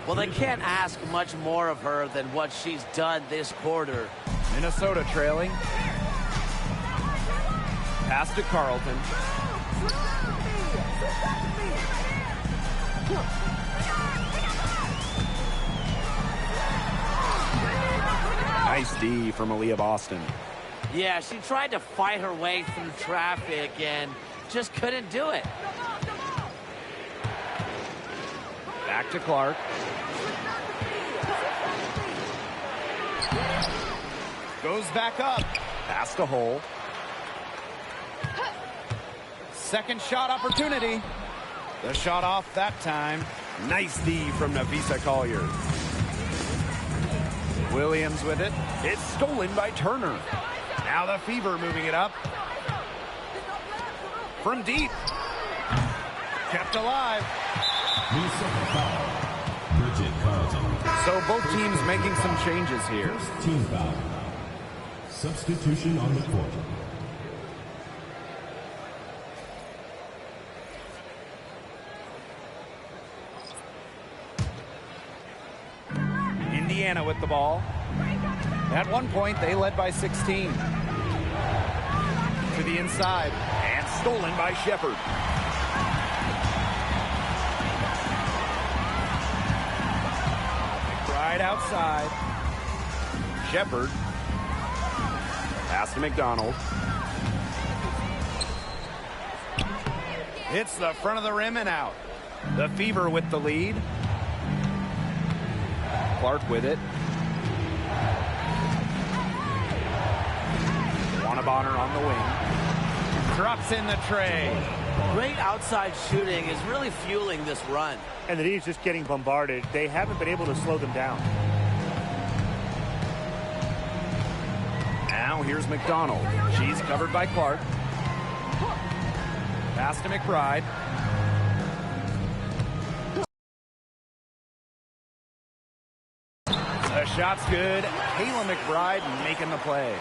Well, they can't ask much more of her than what she's done this quarter. Minnesota trailing. Pass to Carlton. Nice D from Aaliyah Boston. Yeah, she tried to fight her way through traffic and just couldn't do it. Back to Clark. Goes back up. Pass to Hole. Second shot opportunity. The shot off that time. Nice D from Nafisa Collier. Williams with it. It's stolen by Turner. Now the Fever moving it up. From deep. Kept alive. So both teams making some changes here. First team foul. Substitution on the court. Indiana with the ball. At one point, they led by 16. To the inside. And stolen by Shepard. Right outside. Shepard. Pass to McDonald. Hits the front of the rim and out. The Fever with the lead. Clark with it. Bonner on the wing. Drops in the tray. Great outside shooting is really fueling this run. And the D's just getting bombarded. They haven't been able to slow them down. Now here's McDonald. She's covered by Clark. Pass to McBride. The shot's good. Kayla McBride making the play.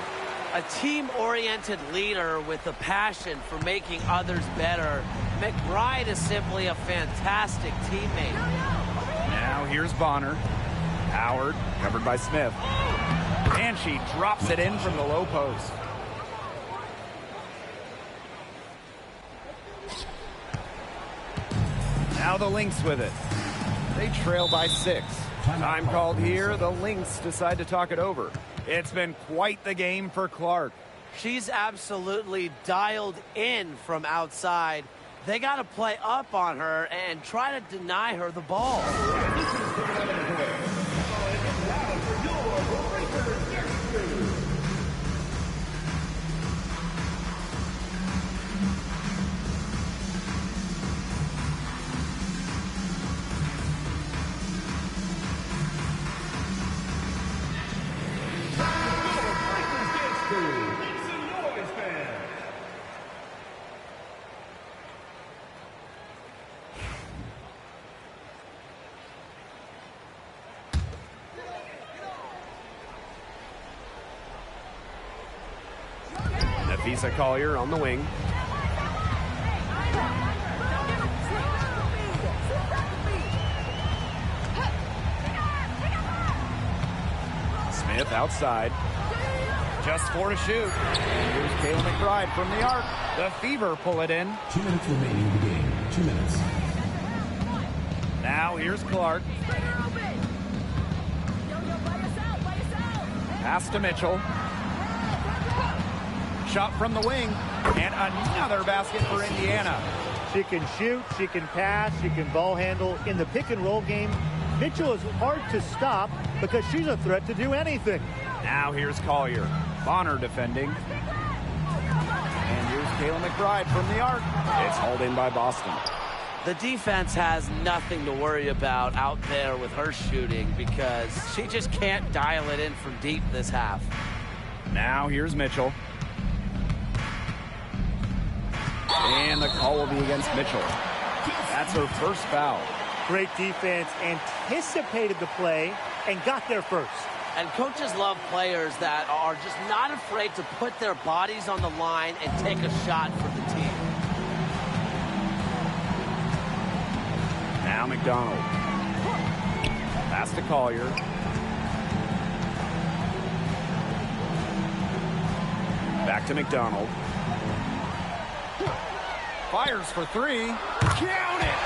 A team-oriented leader with a passion for making others better. McBride is simply a fantastic teammate. Now here's Bonner. Howard, covered by Smith. And she drops it in from the low post. Now the Lynx with it. They trail by 6. Time called here. The Lynx decide to talk it over. It's been quite the game for Clark. She's absolutely dialed in from outside. They got to play up on her and try to deny her the ball. Nafisa Collier on the wing. Smith outside. Just 4 to shoot. Here's Kayla McBride from the arc. The Fever pull it in. 2 minutes remaining in the game. 2 minutes. Now here's Clark. Pass to Mitchell. Shot from the wing. And another basket for Indiana. She can shoot, she can pass, she can ball handle. In the pick and roll game, Mitchell is hard to stop because she's a threat to do anything. Now here's Collier. Bonner defending. And here's Kayla McBride from the arc. It's hauled in by Boston. The defense has nothing to worry about out there with her shooting because she just can't dial it in from deep this half. Now here's Mitchell. And the call will be against Mitchell. That's her first foul. Great defense, anticipated the play, and got there first. And coaches love players that are just not afraid to put their bodies on the line and take a shot for the team. Now McDonald. Pass to Collier. Back to McDonald. Fires for three. Count it!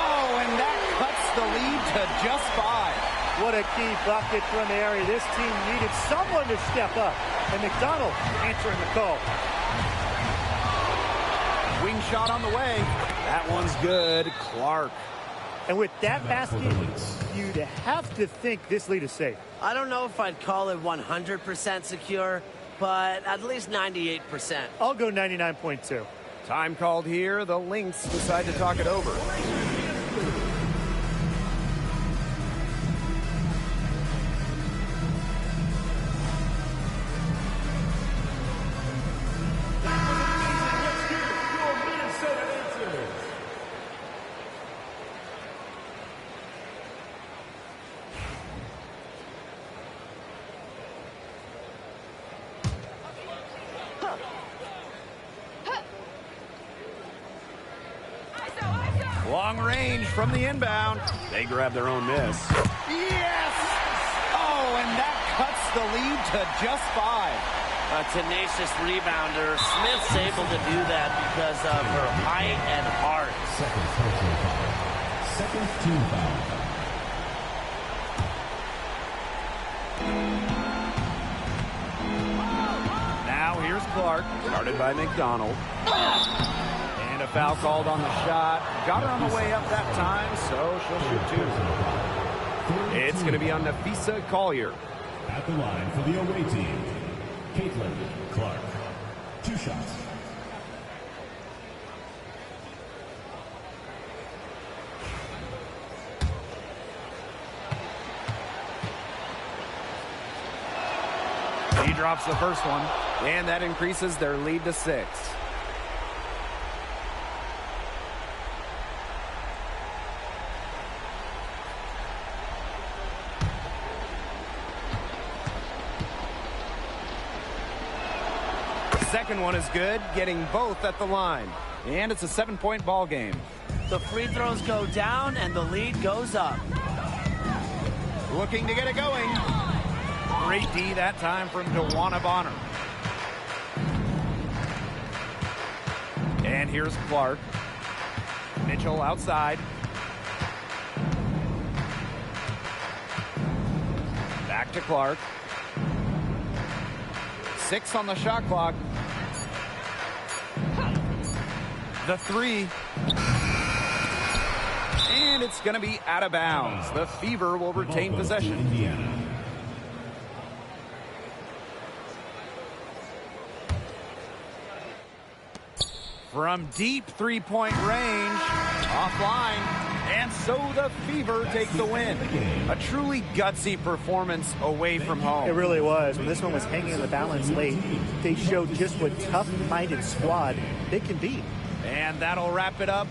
Oh, and that cuts the lead to just 5. What a key bucket from the area. This team needed someone to step up. And McDonald answering the call. Wing shot on the way. That one's good. Clark. And with that basket, you'd have to think this lead is safe. I don't know if I'd call it 100% secure, but at least 98%. I'll go 99.2. Time called here. The Lynx decide to talk it over. Long range from the inbound. They grab their own miss. Yes! Oh, and that cuts the lead to just 5. A tenacious rebounder. Smith's able to do that because of her height and heart. Second team foul. Now here's Clark, guarded by McDonald. And a foul called on the shot. Got her on the way up that time, so she'll shoot 2. It's going to be on Nafisa Collier. At the line for the away team, Caitlin Clark. 2 shots. He drops the first one, and that increases their lead to 6. Second one is good, getting both at the line. And it's a 7-point ball game. The free throws go down and the lead goes up. Looking to get it going. Great D that time from DeWanna Bonner. And here's Clark. Mitchell outside. Back to Clark. 6 on the shot clock. The 3. And it's going to be out of bounds. The Fever will retain possession. Indiana. From deep three-point range, offline, and so the Fever take the win. A truly gutsy performance away from home. It really was. When this one was hanging in the balance late, they showed just what tough-minded squad they can be. And that'll wrap it up